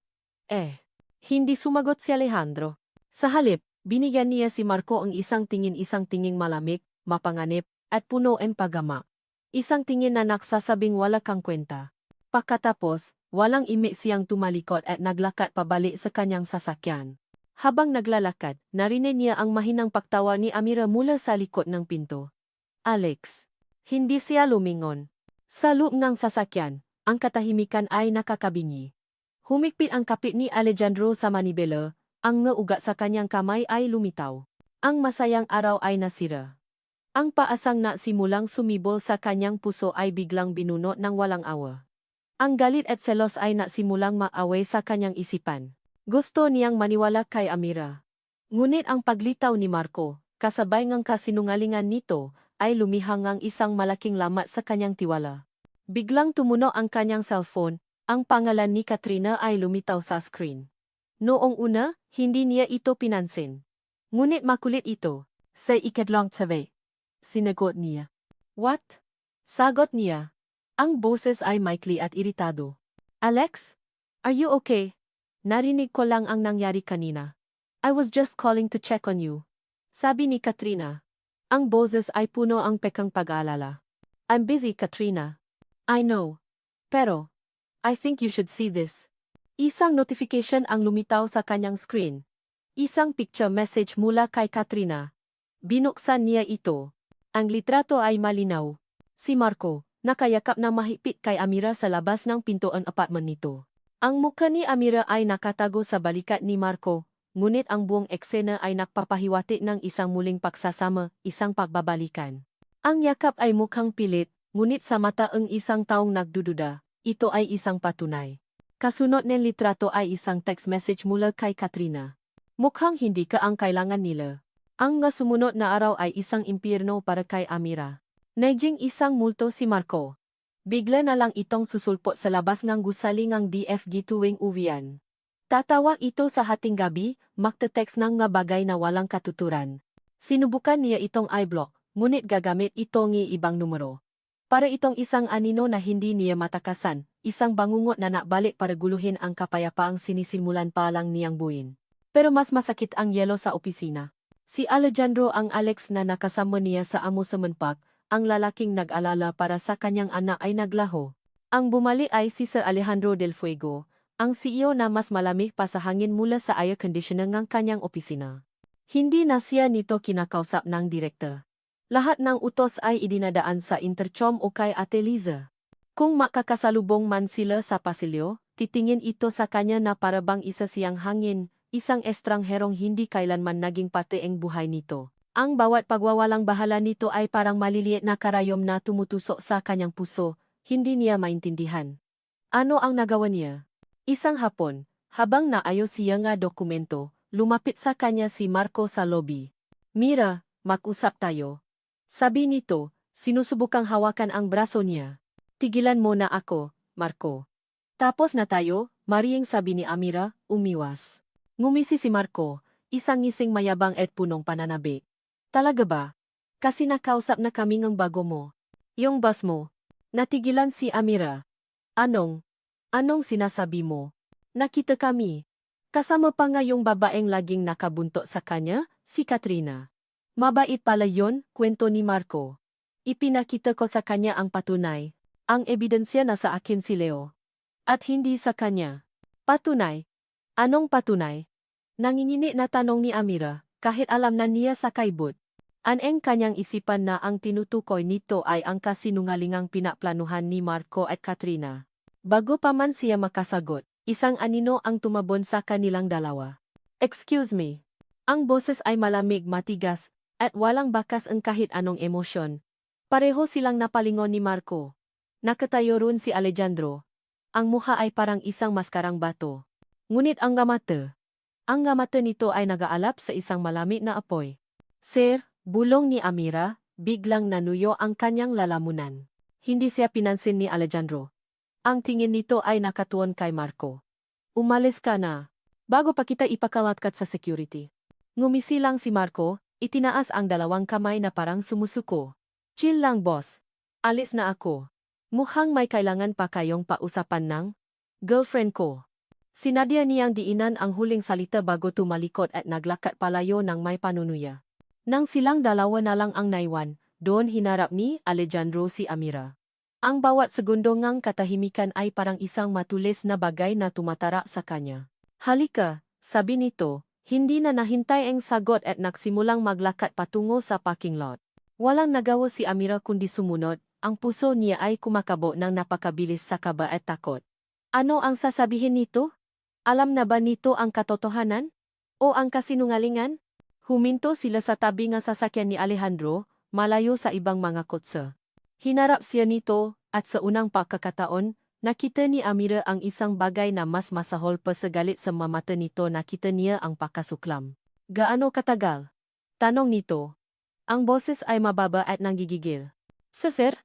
Speaker 1: Hindi sumagot si Alejandro. Sa halip, binigyan niya si Marco ang isang tinging malamig, mapanganib, at puno ng paggamak. Isang tingin na nagsasabing wala kang kwenta. Pagkatapos, walang imik siyang tumalikod at naglakad pabalik sa kanyang sasakyan. Habang naglalakad, narinig niya ang mahinang pagtawa ni Amira mula sa likod ng pinto. Alex. Hindi siya lumingon. Sa loob ng sasakyan, ang katahimikan ay nakakabingi. Humigpit ang kapit ni Alejandro sa manibela, ang ugat sa kanyang kamay ay lumitaw. Ang masayang araw ay nasira. Ang paasang na simulang sumibol sa kanyang puso ay biglang binunot ng walang awa. Ang galit at selos ay nasimulang maaway sa kanyang isipan. Gusto niyang maniwala kay Amira. Ngunit ang paglitaw ni Marco, kasabay ng kasinungalingan nito, ay lumihang ang isang malaking lamat sa kanyang tiwala. Biglang tumunog ang kanyang cellphone, ang pangalan ni Katrina ay lumitaw sa screen. Noong una, hindi niya ito pinansin. Ngunit makulit ito. Sa ikadlong tabi. Sinagot niya. What? Sagot niya. Ang boses ay maikli at iritado. Alex? Are you okay? Narinig ko lang ang nangyari kanina. I was just calling to check on you. Sabi ni Katrina. Ang boses ay puno ang pekang pag-aalala. I'm busy, Katrina. I know. Pero, I think you should see this. Isang notification ang lumitaw sa kanyang screen. Isang picture message mula kay Katrina. Binuksan niya ito. Ang litrato ay malinaw. Si Marco, nakayakap na mahigpit kay Amira sa labas ng pintuan apartment nito. Ang mukha ni Amira ay nakatago sa balikat ni Marco, ngunit ang buong eksena ay nagpapahiwatig ng isang muling pagsasama, isang pagbabalikan. Ang yakap ay mukhang pilit, ngunit sa mata ang isang taong nagdududa, ito ay isang patunay. Kasunod ng litrato ay isang text message mula kay Katrina. Mukhang hindi ka ang kailangan nila. Ang nga sumunod na araw ay isang impyerno para kay Amira. Naging isang multo si Marco. Bigla na lang itong susulpot sa labas ng gusali ng DFG tuwing uwian. Tatawag ito sa hating gabi, magte-text ng nga bagay na walang katuturan. Sinubukan niya itong i-block, ngunit gagamit ito ng ibang numero. Para itong isang anino na hindi niya matakasan, isang bangungot na nakbalik para guluhin ang kapayapaang sinisimulan pa lang niyang buuin. Pero mas masakit ang yelo sa opisina. Si Alejandro ang Alex na nakasama niya sa amusement park, ang lalaking nag-alala para sa kanyang anak ay naglaho. Ang bumalik ay si Sir Alejandro Del Fuego, ang CEO na mas malamig pa sa hangin mula sa air conditioner ng kanyang opisina. Hindi na siya nito kinakausap ng direktor. Lahat ng utos ay idinadaan sa intercom o kay Ate Liza. Kung makakasalubong man sila sa pasilyo, titingin ito sa kanya na parabang isa siyang hangin, isang estrangherong hindi kailanman naging pati ang buhay nito. Ang bawat pagwawalang bahala nito ay parang maliliit na karayom na tumutusok sa kanyang puso, hindi niya maintindihan. Ano ang nagawa niya? Isang hapon, habang naayos siya nga dokumento, lumapit sa kanya si Marco sa lobby. Mira, mag-usap tayo. Sabi nito, sinusubukang hawakan ang braso niya. Tigilan mo na ako, Marco. Tapos na tayo, Maring sabi ni Amira, umiwas. Ngumisi si Marco, isang ngising mayabang at punong pananabi. Talaga ba? Kasi nakausap na kami ng bago mo. Yung boss mo. Natigilan si Amira. Anong sinasabi mo? Nakita kami. Kasama pa nga yung babaeng laging nakabunto sa kanya, si Katrina. Mabait pala yon, kwento ni Marco. Ipinakita ko sa kanya ang patunay. Ang ebidensya na sa akin si Leo. At hindi sa kanya. Patunay? Anong patunay? Nangingini na tanong ni Amira, kahit alam na niya sa kaibot. Ang kanyang isipan na ang tinutukoy nito ay ang kasinungalingang pinaplanuhan ni Marco at Katrina. Bago pa man siya makasagot, isang anino ang tumabon sa kanilang dalawa. Excuse me. Ang boses ay malamig matigas, at walang bakas ang kahit anong emosyon. Pareho silang napalingon ni Marco. Nakatayo rin si Alejandro. Ang mukha ay parang isang maskarang bato. Ngunit ang gamata nito ay nagaalap sa isang malamig na apoy. Sir, bulong ni Amira, biglang nanuyo ang kanyang lalamunan. Hindi siya pinansin ni Alejandro. Ang tingin nito ay nakatuon kay Marco. Umalis ka na. Bago pa kita ipakalatkat sa security. Ngumisi lang si Marco, itinaas ang dalawang kamay na parang sumusuko. Chill lang boss. Alis na ako. Mukhang may kailangan pa kayong pausapan ng girlfriend ko. Sinadya niyang diinan ang huling salita bago tumalikod at naglakad palayo ng may panunuya. Nang silang dalawa na lang ang naiwan, doon hinarap ni Alejandro si Amira. Ang bawat segundo ngang katahimikan ay parang isang matulis na bagay na tumatara sa kanya. Halika, sabi nito, hindi na nahintay ang sagot at nagsimulang maglakad patungo sa parking lot. Walang nagawa si Amira kundi sumunod, ang puso niya ay kumakabo ng napakabilis sa kaba at takot. Ano ang sasabihin nito? Alam na ba nito ang katotohanan? O ang kasinungalingan? Huminto sila sa tabi ng sasakyan ni Alejandro, malayo sa ibang mga kotse. Hinarap siya nito, at sa unang pagkakataon, nakita ni Amira ang isang bagay na mas masahol pa sa galit sa mamata nito. Nakita niya ang pakasuklam. Gaano katagal? Tanong nito. Ang boses ay mababa at nanggigigil. Sir?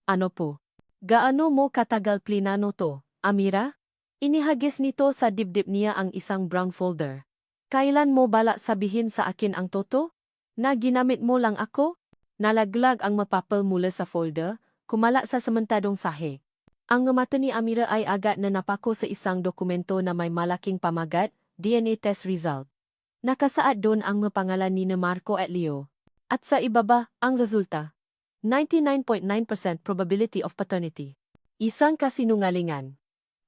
Speaker 1: Ano po? Gaano mo katagal plinano to, Amira? Inihagis nito sa dibdib niya ang isang brown folder. Kailan mo balak sabihin sa akin ang toto? Na ginamit mo lang ako? Nalaglag ang mapapel mula sa folder, kumala sa sementadong sahe. Ang mata ni Amira ay agad na napako sa isang dokumento na may malaking pamagat, DNA test result. Nakasaad doon ang pangalan ni Marco at Leo. At sa ibaba, ang resulta. 99.9% probability of paternity. Isang kasinungalingan.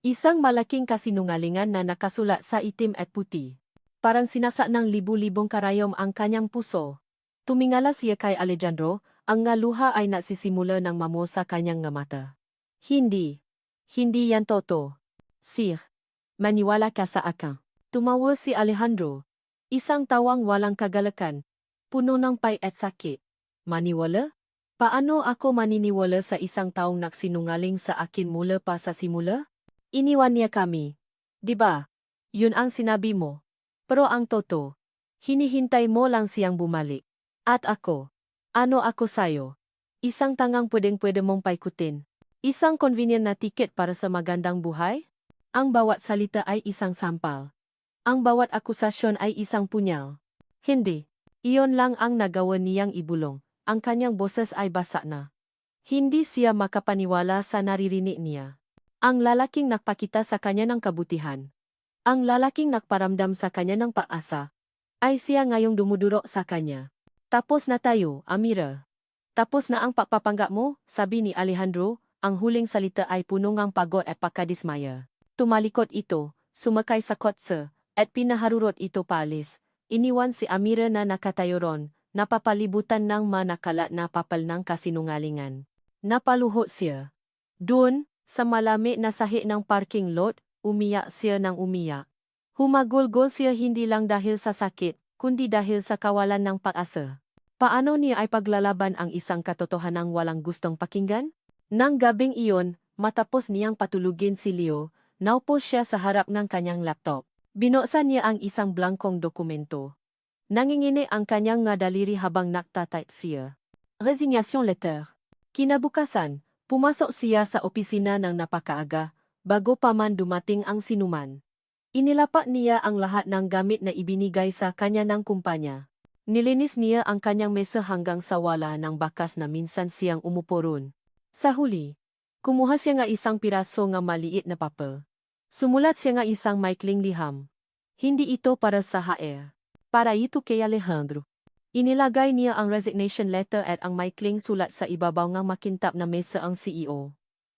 Speaker 1: Isang malaking kasinungalingan na nakasulat sa itim at puti. Parang sinasa ng libu-libong karayom ang kanyang puso. Tumingala siya kay Alejandro, ang nga luha ay nasisimula ng mamo sa kanyang nga mata. Hindi yan toto. Sir, maniwala ka sa akin. Tumawa si Alejandro. Isang tawang walang kagalakan, puno ng pay at sakit. Maniwala? Paano ako maniniwala sa isang taong nagsinungaling sa akin mula pa sa simula? Iniwan niya kami. Diba? Yun ang sinabi mo. Pero ang totoo, hinihintay mo lang siyang bumalik. At ako, ano ako sayo? Isang tangang pwedeng-pwede mong paikutin. Isang convenient na ticket para sa magandang buhay? Ang bawat salita ay isang sampal. Ang bawat akusasyon ay isang punyal. Hindi. Iyon lang ang nagawa niyang ibulong. Ang kanyang boses ay basa na. Hindi siya makapaniwala sa naririnig niya. Ang lalaking nagpakita sa kanya ng kabutihan. Ang lalaking nagparamdam sa kanya ng pag-asa. Ay siya ngayong dumuduro sa kanya. Tapos na tayo, Amira. Tapos na ang pagpapanggap mo, sabi ni Alejandro. Ang huling salita ay puno ng pagod at pagkadismaya. Tumalikod ito, sumakay sa kotse, at pinaharurot ito paalis. Iniwan si Amira na nakatayo ron, napapalibutan ng manakalat na papal ng kasinungalingan. Napaluhot siya. Doon, sa malami na sahi ng parking lot, umiyak siya ng umiyak. Humagulgol siya hindi lang dahil sa sakit, kundi dahil sa kawalan ng pag-asa. Paano niya ay paglalaban ang isang katotohanang walang gustong pakinggan? Nang gabing iyon, matapos niyang patulugin si Leo, naupo siya sa harap ng kanyang laptop. Binuksan niya ang isang blankong dokumento. Nangingini ang kanyang nga daliri habang nagtatype siya. Resignation letter. Kinabukasan, pumasok siya sa opisina ng napakaaga, bago pa man dumating ang sinuman. Inilapat niya ang lahat ng gamit na ibinigay sa kanya ng kumpanya. Nilinis niya ang kanyang mesa hanggang sa wala ng bakas na minsan siyang umupo ron. Sa huli, kumuha siya nga isang piraso nga maliit na papel. Sumulat siya nga isang maikling liham. Hindi ito para sa HR. Para ito kay Alejandro. Inilagay niya ang resignation letter at ang maikling sulat sa ibabaw ng makintab na mesa ang CEO.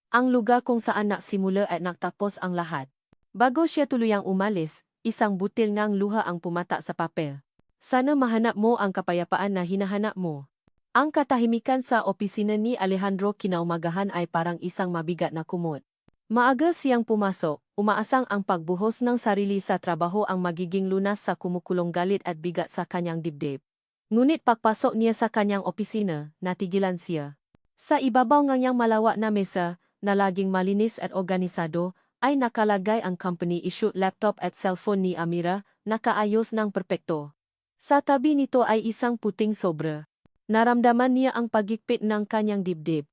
Speaker 1: Ang lugar kung saan nagsimula at nagtapos ang lahat. Bago siya tuluyang umalis, isang butil ng luha ang pumata sa papel. Sana mahanap mo ang kapayapaan na hinahanap mo. Ang katahimikan sa opisina ni Alejandro kinaumagahan ay parang isang mabigat na kumot. Maaga siyang pumasok, umaasang ang pagbuhos ng sarili sa trabaho ang magiging lunas sa kumukulong galit at bigat sa kanyang dibdib. Ngunit pagpasok niya sa kanyang opisina, natigilan siya. Sa ibabaw ng niyang malawak na mesa, na laging malinis at organisado, ay nakalagay ang company-issued laptop at cellphone ni Amira, nakaayos ng perpekto. Sa tabi nito ay isang puting sobra. Naramdaman niya ang pagigpit ng kanyang dibdib.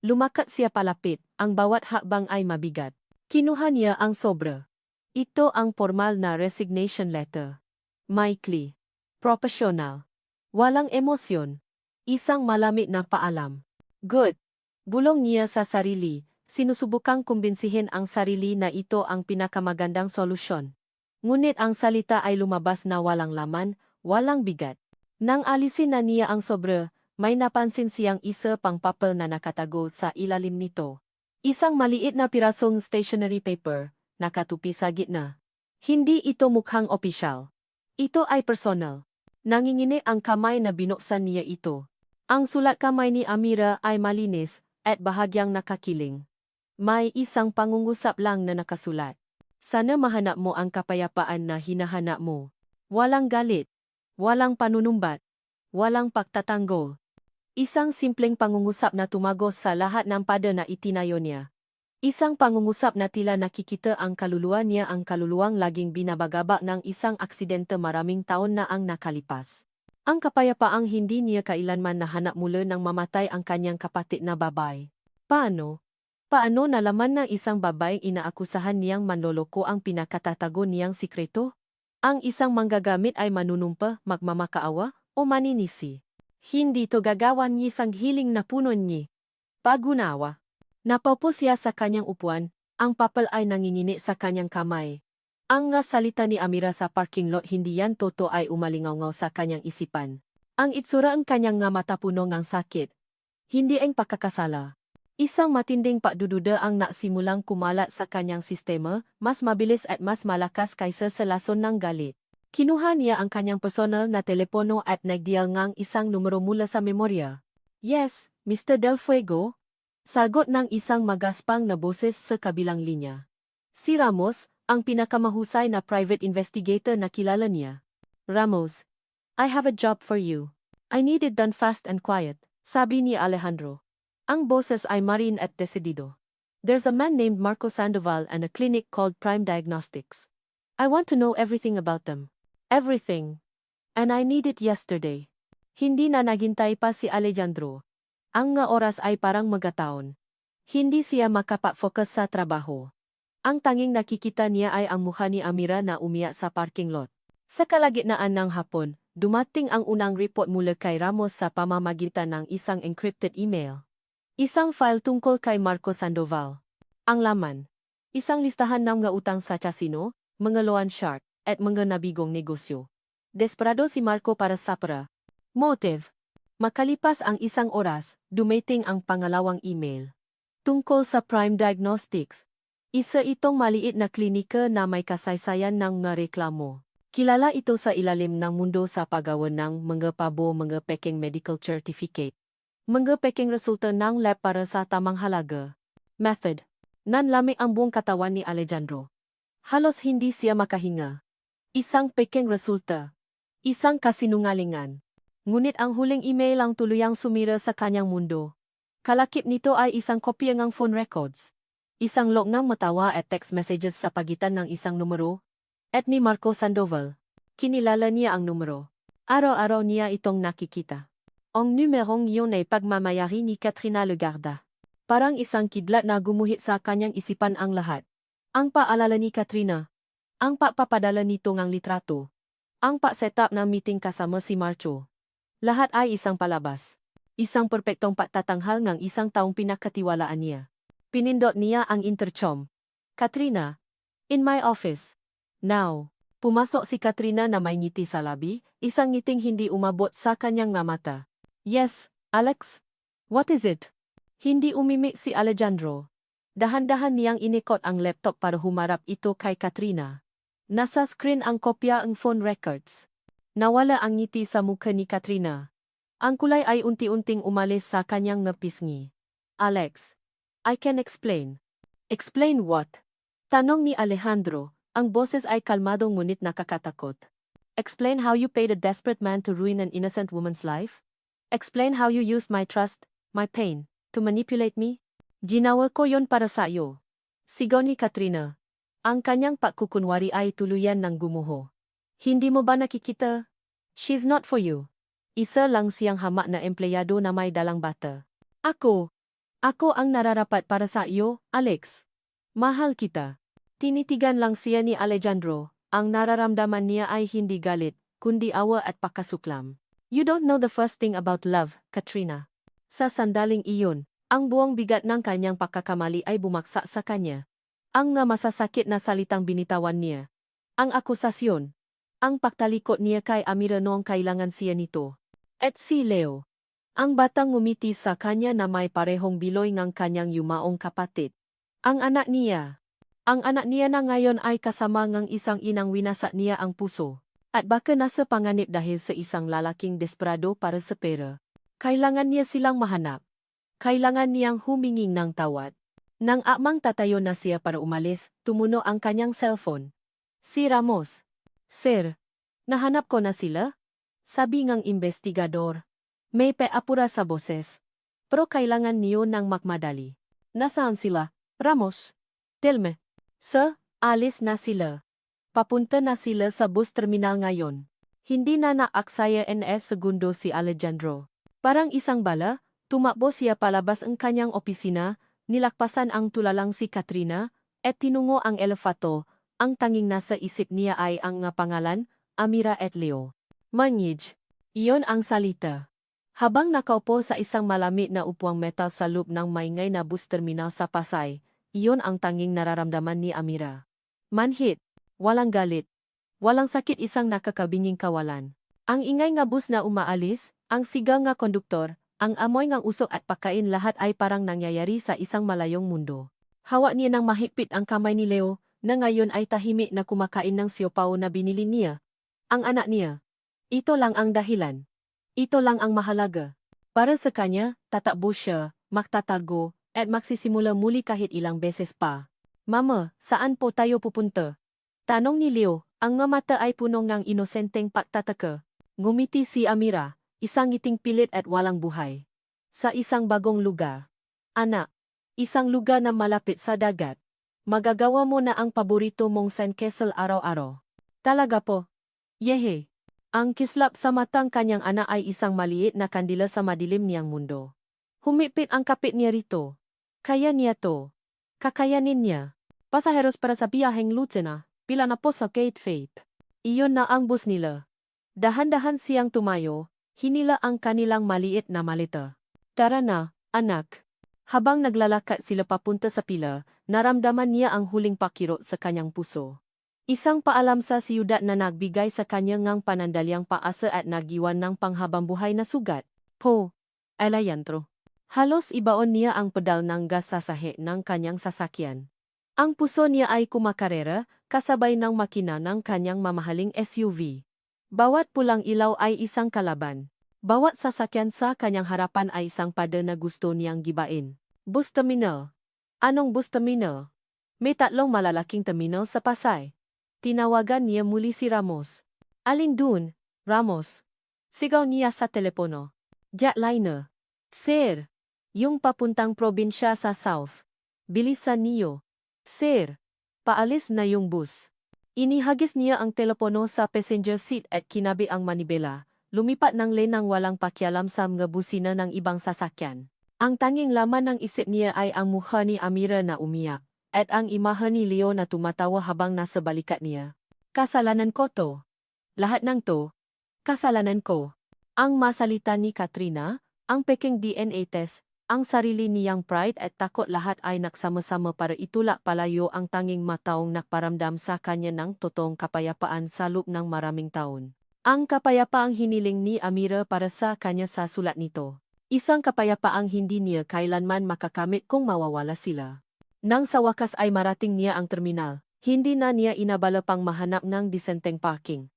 Speaker 1: Lumakat siya palapit, ang bawat hakbang ay mabigat. Kinuha niya ang sobra. Ito ang formal na resignation letter. Maikli. Profesional. Walang emosyon. Isang malamig na paalam. Good. Bulong niya sa sarili, sinusubukang kumbinsihin ang sarili na ito ang pinakamagandang solusyon. Ngunit ang salita ay lumabas na walang laman, walang bigat. Nang alisin na niya ang sobra, may napansin siyang isa pang papel na nakatago sa ilalim nito. Isang maliit na pirasong stationery paper, nakatupi sa gitna. Hindi ito mukhang opisyal. Ito ay personal. Nangingini ang kamay na binuksan niya ito. Ang sulat kamay ni Amira ay malinis at bahagyang nakakiling. May isang pangungusap lang na nakasulat. Sana mahanap mo ang kapayapaan na hinahanap mo. Walang galit. Walang panunumbat. Walang pagtatanggol. Isang simpleng pangungusap na tumagos sa lahat ng pada na itinayo niya. Isang pangungusap na tila nakikita ang kaluluwa niya, ang kaluluwang laging binabagabak ng isang aksidente maraming taon na ang nakalipas. Ang kapayapaang hindi niya kailanman nahanap mula nang mamatay ang kanyang kapatid na babae. Paano? Paano nalaman ng isang babaeng inaakusahan niyang manloloko ang pinakatatago niyang sikreto? Ang isang manggagamit ay manunumpa, magmamakaawa, o maninisi. Hindi to gagawan niya sang hiling na punon niya. Pagunawa. Napaupo siya sa kanyang upuan, ang papel ay nangingini sa kanyang kamay. Ang nga salita ni Amira sa parking lot hindi yan totoo ay umalingaw sa kanyang isipan. Ang itsura ang kanyang nga mata puno ng sakit. Hindi ang pagkakasala. Isang matinding pagdududa ang nasimulang kumalat sa kanyang sistema, mas mabilis at mas malakas kaysa sa lason ng galit. Kinuha niya ang kanyang personal na telepono at nagdial ngang isang numero mula sa memorya. Yes, Mr. Del Fuego? Sagot ng isang magaspang na boses sa kabilang linya. Si Ramos, ang pinakamahusay na private investigator na kilala niya. Ramos, I have a job for you. I need it done fast and quiet. Sabi ni Alejandro. Ang boses ay marin at desidido. There's a man named Marco Sandoval and a clinic called Prime Diagnostics. I want to know everything about them. Everything. And I need it yesterday. Hindi na naghintay pa si Alejandro. Ang nga oras ay parang magataon. Hindi siya makapag-focus sa trabaho. Ang tanging nakikita niya ay ang mukha ni Amira na umiyak sa parking lot. Sa kalagitnaan ng hapon, dumating ang unang report mula kay Ramos sa pamamagitan ng isang encrypted email. Isang file tungkol kay Marco Sandoval. Ang laman. Isang listahan ng mga utang sa casino, mga loan shark, at mga nabigong negosyo. Desperado si Marco para sa pera. Motive. Makalipas ang isang oras, dumating ang pangalawang email. Tungkol sa Prime Diagnostics. Isa itong maliit na klinika na may kasaysayan ng mga reklamo. Kilala ito sa ilalim ng mundo sa paggawa ng mga pabo, mga peking medical certificate. Mga peking resulta ng lab para sa tamang halaga. Method. Nanlamig ang buong katawan ni Alejandro. Halos hindi siya makahinga. Isang peking resulta. Isang kasinungalingan. Ngunit ang huling email ang tuluyang sumira sa kanyang mundo. Kalakip nito ay isang kopya ng phone records. Isang log ng matawa at text messages sa pagitan ng isang numero. At ni Marco Sandoval. Kinilala niya ang numero. Araw-araw niya itong nakikita. Ang numerong iyon ay pagmamayari ni Katrina Legarda. Parang isang kidlat na gumuhit sa kanyang isipan ang lahat. Ang paalala ni Katrina. Ang papapadala nito ng litrato. Ang pa-setup ng meeting kasama si Marco. Lahat ay isang palabas. Isang perpektong pagtatanghal ng isang taong pinakatiwalaan niya. Pinindot niya ang intercom. Katrina. In my office. Now. Pumasok si Katrina na may ngiti sa labi, isang ngiting hindi umabot sa kanyang mata. Yes, Alex? What is it? Hindi umimik si Alejandro. Dahan-dahan niyang inikot ang laptop para humarap ito kay Katrina. Nasa screen ang kopya ng phone records. Nawala ang ngiti sa mukha ni Katrina. Ang kulay ay unti-unting umalis sa kanyang ngapisngi. Alex. I can explain. Explain what? Tanong ni Alejandro, ang boses ay kalmadong ngunit nakakatakot. Explain how you paid a desperate man to ruin an innocent woman's life? Explain how you used my trust, my pain, to manipulate me? Ginawa ko yon para sa iyo. Sigaw ni Katrina. Ang kanyang pagkukunwari ay tuluyan ng gumuho. Hindi mo ba nakikita? She's not for you. Isa lang siyang hamak na empleyado na may dalang bata. Ako ang nararapat para sa iyo, Alex. Mahal kita. Tinitigan lang siya ni Alejandro, ang nararamdaman niya ay hindi galit, kundi awa at pakasuklam. You don't know the first thing about love, Katrina. Sa sandaling iyon, ang buong bigat ng kanyang pagkakamali ay bumaksak sa kanya. Ang nga masasakit na salitang binitawan niya. Ang akusasyon. Ang pagtalikod niya kay Amira noong kailangan siya nito. At si Leo. Ang batang ngumiti sa kanya na may parehong biloy ng kanyang yumaong kapatid. Ang anak niya. Ang anak niya na ngayon ay kasama ng isang inang winasak niya ang puso. At baka nasa panganib dahil sa isang lalaking desperado para sa pera. Kailangan niya silang mahanap. Kailangan niyang huminging ng tawad. Nang amang tatayo na siya para umalis, tumuno ang kanyang cellphone. Si Ramos. Sir, nahanap ko na sila? Sabi ng investigador. May peapura sa boses. Pero kailangan niyo ng makmadali. Nasaan sila, Ramos? Telme. Sir, alis na sila. Papunta na sila sa bus terminal ngayon. Hindi na naaksaya NS segundo si Alejandro. Parang isang bala, tumakbo siya palabas ang kanyang opisina, nilakpasan ang tulalang si Katrina, at tinungo ang elevato. Ang tanging nasa isip niya ay ang nga pangalan, Amira at Leo. Manyij. Iyon ang salita. Habang nakaupo sa isang malamig na upuang metal sa loob ng maingay na bus terminal sa Pasay, iyon ang tanging nararamdaman ni Amira. Manhit. Walang galit. Walang sakit, isang nakakabinging kawalan. Ang ingay nga bus na umaalis, ang sigaw nga konduktor, ang amoy ng usok at pagkain, lahat ay parang nangyayari sa isang malayong mundo. Hawak niya ng mahigpit ang kamay ni Leo, na ngayon ay tahimik na kumakain ng siopaw na binili niya. Ang anak niya. Ito lang ang dahilan. Ito lang ang mahalaga. Para sa kanya, tatakbo siya, magtatago, at magsisimula muli kahit ilang beses pa. Mama, saan po tayo pupunta? Tanong ni Leo, ang nga mata ay puno ng inosenteng pagtataka. Ngumiti si Amira, isang ngiting pilit at walang buhay. Sa isang bagong lugar. Anak, isang lugar na malapit sa dagat. Magagawa mo na ang paborito mong sandcastle araw-araw. Talaga po? Yehe. Ang kislap sa matang kanyang anak ay isang maliit na kandila sa madilim niyang mundo. Humipit ang kapit niya rito. Kaya niya to. Kakayanin niya. Pasaheros para sa biyaheng Lucena, pila na po sa Gate Faith. Iyon na ang bus nila. Dahan-dahan siyang tumayo, hinila ang kanilang maliit na maleta. Tara na, anak. Habang naglalakad sila papunta sa pila, naramdaman niya ang huling pakirot sa kanyang puso. Isang paalam sa siyudad na nagbigay sa kanya ngang panandalyang paasa at nagiwan ng panghabambuhay na sugat. Po, Alejandro. Halos ibaon niya ang pedal ng gas sa sahe ng kanyang sasakyan. Ang puso niya ay kumakarera, kasabay ng makina ng kanyang mamahaling SUV. Bawat pulang ilaw ay isang kalaban. Bawat sasakyan sa kanyang harapan ay isang pader na gusto niyang gibain. Bus terminal. Anong bus terminal? May 3 malalaking terminal sa Pasay. Tinawagan niya muli si Ramos. Alin dun, Ramos? Sigaw niya sa telepono. Jetliner. Sir. Yung papuntang probinsya sa South. Bilisan niyo. Sir. Paalis na yung bus. Inihagis niya ang telepono sa passenger seat at kinabi ang manibela. Lumipat ng lane ng walang pakialam sa mga busina ng ibang sasakyan. Ang tanging laman ng isip niya ay ang mukha ni Amira na umiyak, at ang imahe ni Leo na tumatawa habang nasa balikat niya. Kasalanan ko to. Lahat ng to. Kasalanan ko. Ang masalita ni Katrina, ang peking DNA test, ang sarili niyang pride at takot lahat ay nagsama-sama para itulak palayo ang tanging mataong nakparamdam sa kanya ng totoong kapayapaan sa loob ng maraming taon. Ang kapayapaang hiniling ni Amira para sa kanya sa sulat nito. Isang kapayapaang hindi niya kailanman makakamit kung mawawala sila. Nang sa wakas ay marating niya ang terminal, hindi na niya inabala pang mahanap ng disenteng parking.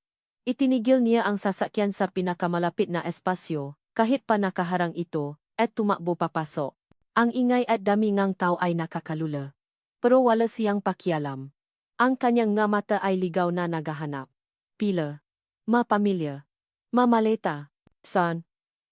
Speaker 1: Itinigil niya ang sasakyan sa pinakamalapit na espasyo, kahit pa nakaharang ito, at tumakbo papasok. Ang ingay at dami ngang tao ay nakakalula. Pero wala siyang pakialam. Ang kanyang nga mata ay ligaw na naghahanap. Pila. Pamilya. Maleta. Saan?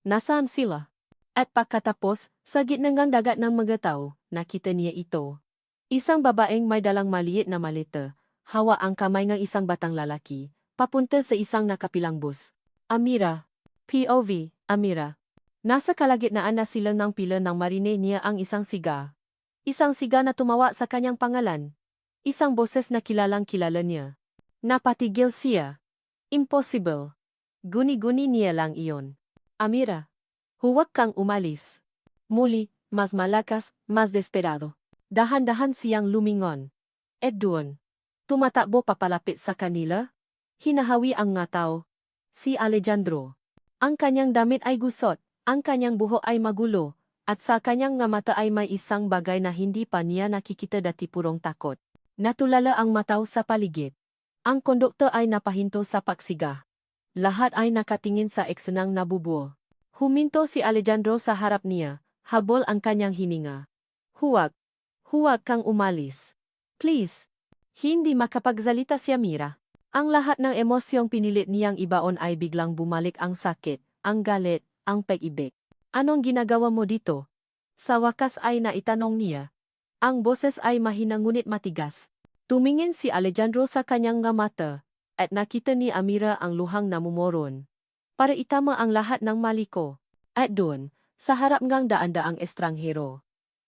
Speaker 1: Nasaan sila? At pagkatapos, sa gitna ng dagat ng mga tao, nakita niya ito. Isang babaeng may dalang maliit na maleta, hawa ang kamay ng isang batang lalaki, papunta sa isang nakapilang bus. Amira. POV, Amira. Nasa kalagitnaan na sila ng pila nang marinig niya ang isang siga. Isang siga na tumawa sa kanyang pangalan. Isang boses na kilalang kilala niya. Napatigil siya. Impossible. Guni-guni niya lang iyon. Amira. Huwag kang umalis. Muli, mas malakas, mas desperado. Dahan-dahan siyang lumingon. At doon. Tumatakbo papalapit sa kanila. Hinahawi ang nga tao. Si Alejandro. Ang kanyang damit ay gusot, ang kanyang buhok ay magulo, at sa kanyang nga mata ay may isang bagay na hindi pa niya nakikita dati purong takot. Natulala ang mataw sa paligid. Ang konduktor ay napahinto sa paksiga. Lahat ay nakatingin sa eksenang nabubuo. Huminto si Alejandro sa harap niya, habol ang kanyang hininga. Huwag. Huwag kang umalis. Please. Hindi makapagsalita si Amira. Ang lahat ng emosyong pinilit niyang ibaon ay biglang bumalik ang sakit, ang galit, ang pag-ibig. Anong ginagawa mo dito? Sa wakas ay naitanong niya. Ang boses ay mahina ngunit matigas. Tumingin si Alejandro sa kanyang nga mata, at nakita ni Amira ang luhang namumuron. Para itama ang lahat ng mali ko. At doon, sa harap ngang daan-daang estranghero.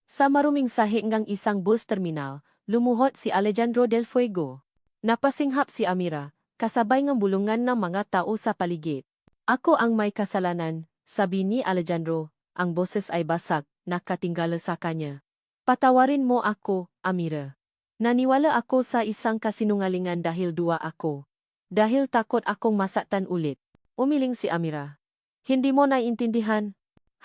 Speaker 1: Sa maruming sahig ngang isang bus terminal, lumuhod si Alejandro del Fuego. Napasinghap si Amira, kasabay ng bulungan ng mga tao sa paligid. Ako ang may kasalanan, sabi ni Alejandro, ang boses ay basag, nakatingala sa kanya. Patawarin mo ako, Amira. Naniwala ako sa isang kasinungalingan dahil dua ako. Dahil takot akong masaktan ulit. Umiling si Amira. Hindi mo naiintindihan?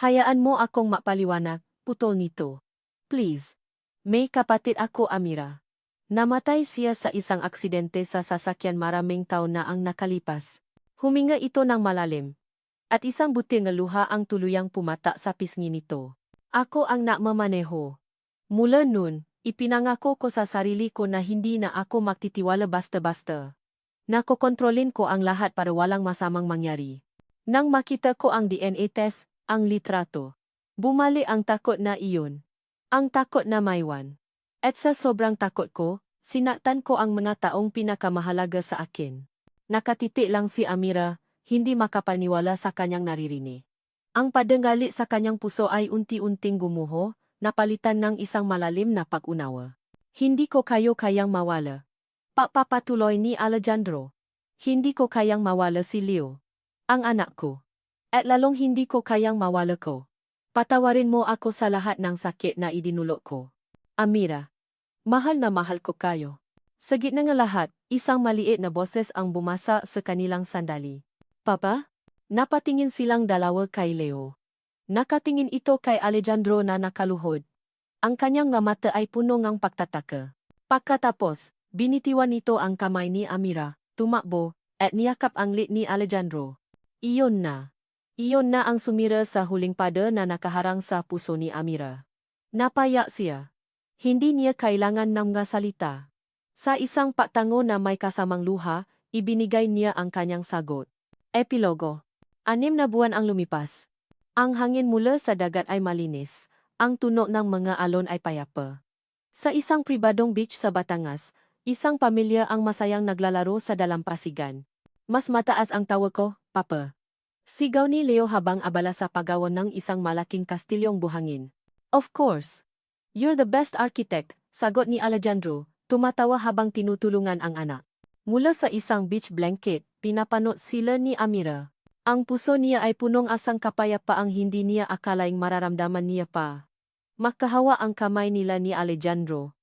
Speaker 1: Hayaan mo akong mapaliwanag, putol nito. Please. May kapatid ako, Amira. Namatay siya sa isang aksidente sa sasakyan maraming taon na ang nakalipas. Huminga ito ng malalim. At isang buting luha ang tuluyang pumata sa pisngi nito. Ako ang nakmamaneho. Mula nun, ipinangako ko sa sarili ko na hindi na ako magtitiwala basta-basta. Nakokontrolin ko ang lahat para walang masamang mangyari. Nang makita ko ang DNA test, ang litrato. Bumali ang takot na iyon. Ang takot na maiwan. At sa sobrang takot ko, sinaktan ko ang mga taong pinakamahalaga sa akin. Nakatiti lang si Amira, hindi makapaniwala sa kanyang naririnig. Ang padengali sa kanyang puso ay unti-unting gumuho, napalitan ng isang malalim na pag-unawa. Hindi ko kayo kayang mawala. Papapatuloy ni Alejandro. Hindi ko kayang mawala si Leo. Ang anak ko. At lalong hindi ko kayang mawala ko. Patawarin mo ako sa lahat ng sakit na idinulot ko. Amira. Mahal na mahal ko kayo. Sa gitna ng lahat, isang maliit na boses ang bumasa sa kanilang sandali. Papa? Napatingin silang dalawa kay Leo. Nakatingin ito kay Alejandro na nakaluhod. Ang kanyang nga mata ay puno ng pagtataka. Pagkatapos, binitiwan nito ang kamay ni Amira, tumakbo, at niyakap ang lit ni Alejandro. Iyon na. Iyon na ang sumira sa huling pada na nakaharang sa puso ni Amira. Napayak siya. Hindi niya kailangan ng mga salita. Sa isang patango na may kasamang luha, ibinigay niya ang kanyang sagot. Epilogo. 6 na buwan ang lumipas. Ang hangin mula sa dagat ay malinis. Ang tunog ng mga alon ay payapa. Sa isang pribadong beach sa Batangas, isang pamilya ang masayang naglalaro sa dalampasigan. Mas mataas ang tawa ko, Papa. Sigaw ni Leo habang abala sa paggawa ng isang malaking kastilyong buhangin. Of course. You're the best architect, sagot ni Alejandro, tumatawa habang tinutulungan ang anak. Mula sa isang beach blanket, pinapanot sila ni Amira. Ang puso niya ay punong asang kapayapaang hindi niya akalaing mararamdaman niya pa. Makahawa ang kamay nila ni Alejandro.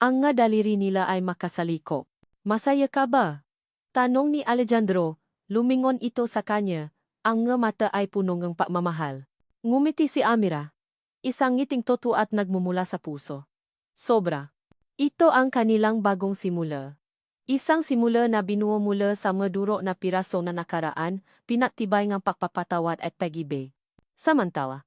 Speaker 1: Ang nga daliri nila ay makasaliko. Masaya ka ba? Tanong ni Alejandro, lumingon ito sa kanya. Ang nga mata ay puno ng pagmamahal. Ngumiti si Amira. Isang ngiting totoo at nagmumula sa puso. Sobra. Ito ang kanilang bagong simula. Isang simula na binuo mula sa maduro na piraso na nakaraan, pinatibay ng pagpapatawad at pag-ibig. Samantala,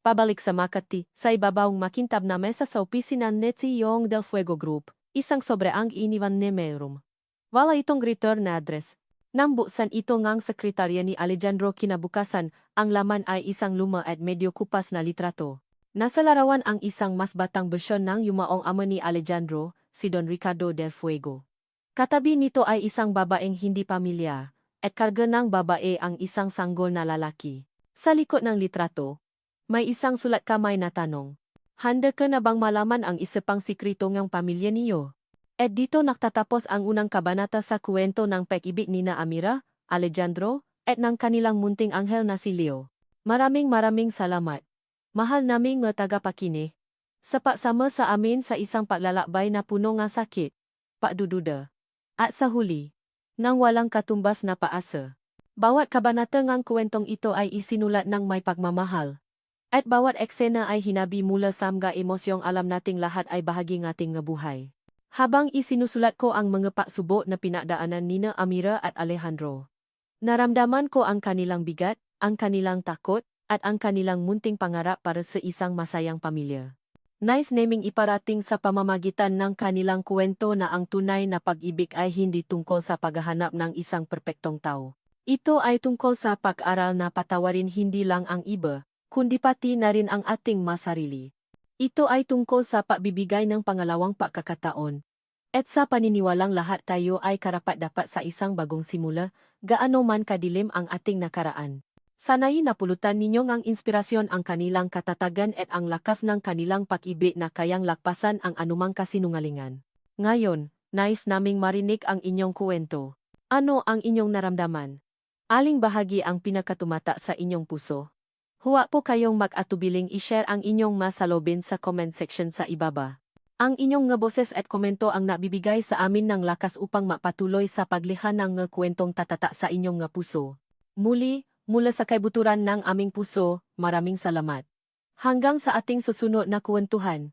Speaker 1: pabalik sa Makati, sa ibabawang makintab na mesa sa opisina ni Yong del Fuego Group, isang sobreang iniwan ni Merum. Wala itong return na address. Nang buksan ito ngang sekretarya ni Alejandro kinabukasan, ang laman ay isang luma at medyo kupas na litrato. Nasa larawan ang isang mas batang bersyon ng yumaong ama ni Alejandro, si Don Ricardo del Fuego. Katabi nito ay isang babaeng hindi pamilya, at karga ng babae ang isang sanggol na lalaki. Sa likod ng litrato, may isang sulat kamay na tanong. Handa ka na bang malaman ang isa pang sikreto ng pamilya niyo? At dito naktatapos ang unang kabanata sa kwento ng pag-ibig ni na Amira, Alejandro, at ng kanilang munting anghel na si Leo. Maraming salamat. Mahal naming mga tagapakinig. Sa pagsama sa amin sa isang paglalakbay na puno ng sakit, pagdududa, at sa huli, nang walang katumbas na paasa. Bawat kabanata ng kwentong ito ay isinulat ng may pagmamahal. At bawat eksena ay hinabi mula sa mga emosyong alam nating lahat ay bahagi ng ating buhay. Habang isinusulat ko ang mga pagsubok na pinagdaanan nina Amira at Alejandro, naramdaman ko ang kanilang bigat, ang kanilang takot, at ang kanilang munting pangarap para sa isang masayang pamilya. Nais naming iparating sa pamamagitan ng kanilang kwento na ang tunay na pag-ibig ay hindi tungkol sa paghahanap ng isang perpektong tao. Ito ay tungkol sa pag-aral na patawarin hindi lang ang iba, kundi pati na rin ang ating masarili. Ito ay tungkol sa pagbibigay ng pangalawang pagkakataon. At sa paniniwalang lahat tayo ay karapat-dapat sa isang bagong simula, gaano man kadilim ang ating nakaraan. Sana'y napulutan ninyo ang inspirasyon ang kanilang katatagan at ang lakas ng kanilang pag-ibig na kayang lakpasan ang anumang kasinungalingan. Ngayon, nais naming marinig ang inyong kwento. Ano ang inyong naramdaman? Aling bahagi ang pinakatumata sa inyong puso? Huwag po kayong mag-atubiling i-share ang inyong masalobin sa comment section sa ibaba. Ang inyong nga boses at komento ang nabibigay sa amin ng lakas upang mapatuloy sa paglikha ng nga kwentong tatata sa inyong nga puso. Muli, mula sa kaibuturan ng aming puso, maraming salamat. Hanggang sa ating susunod na kwentuhan.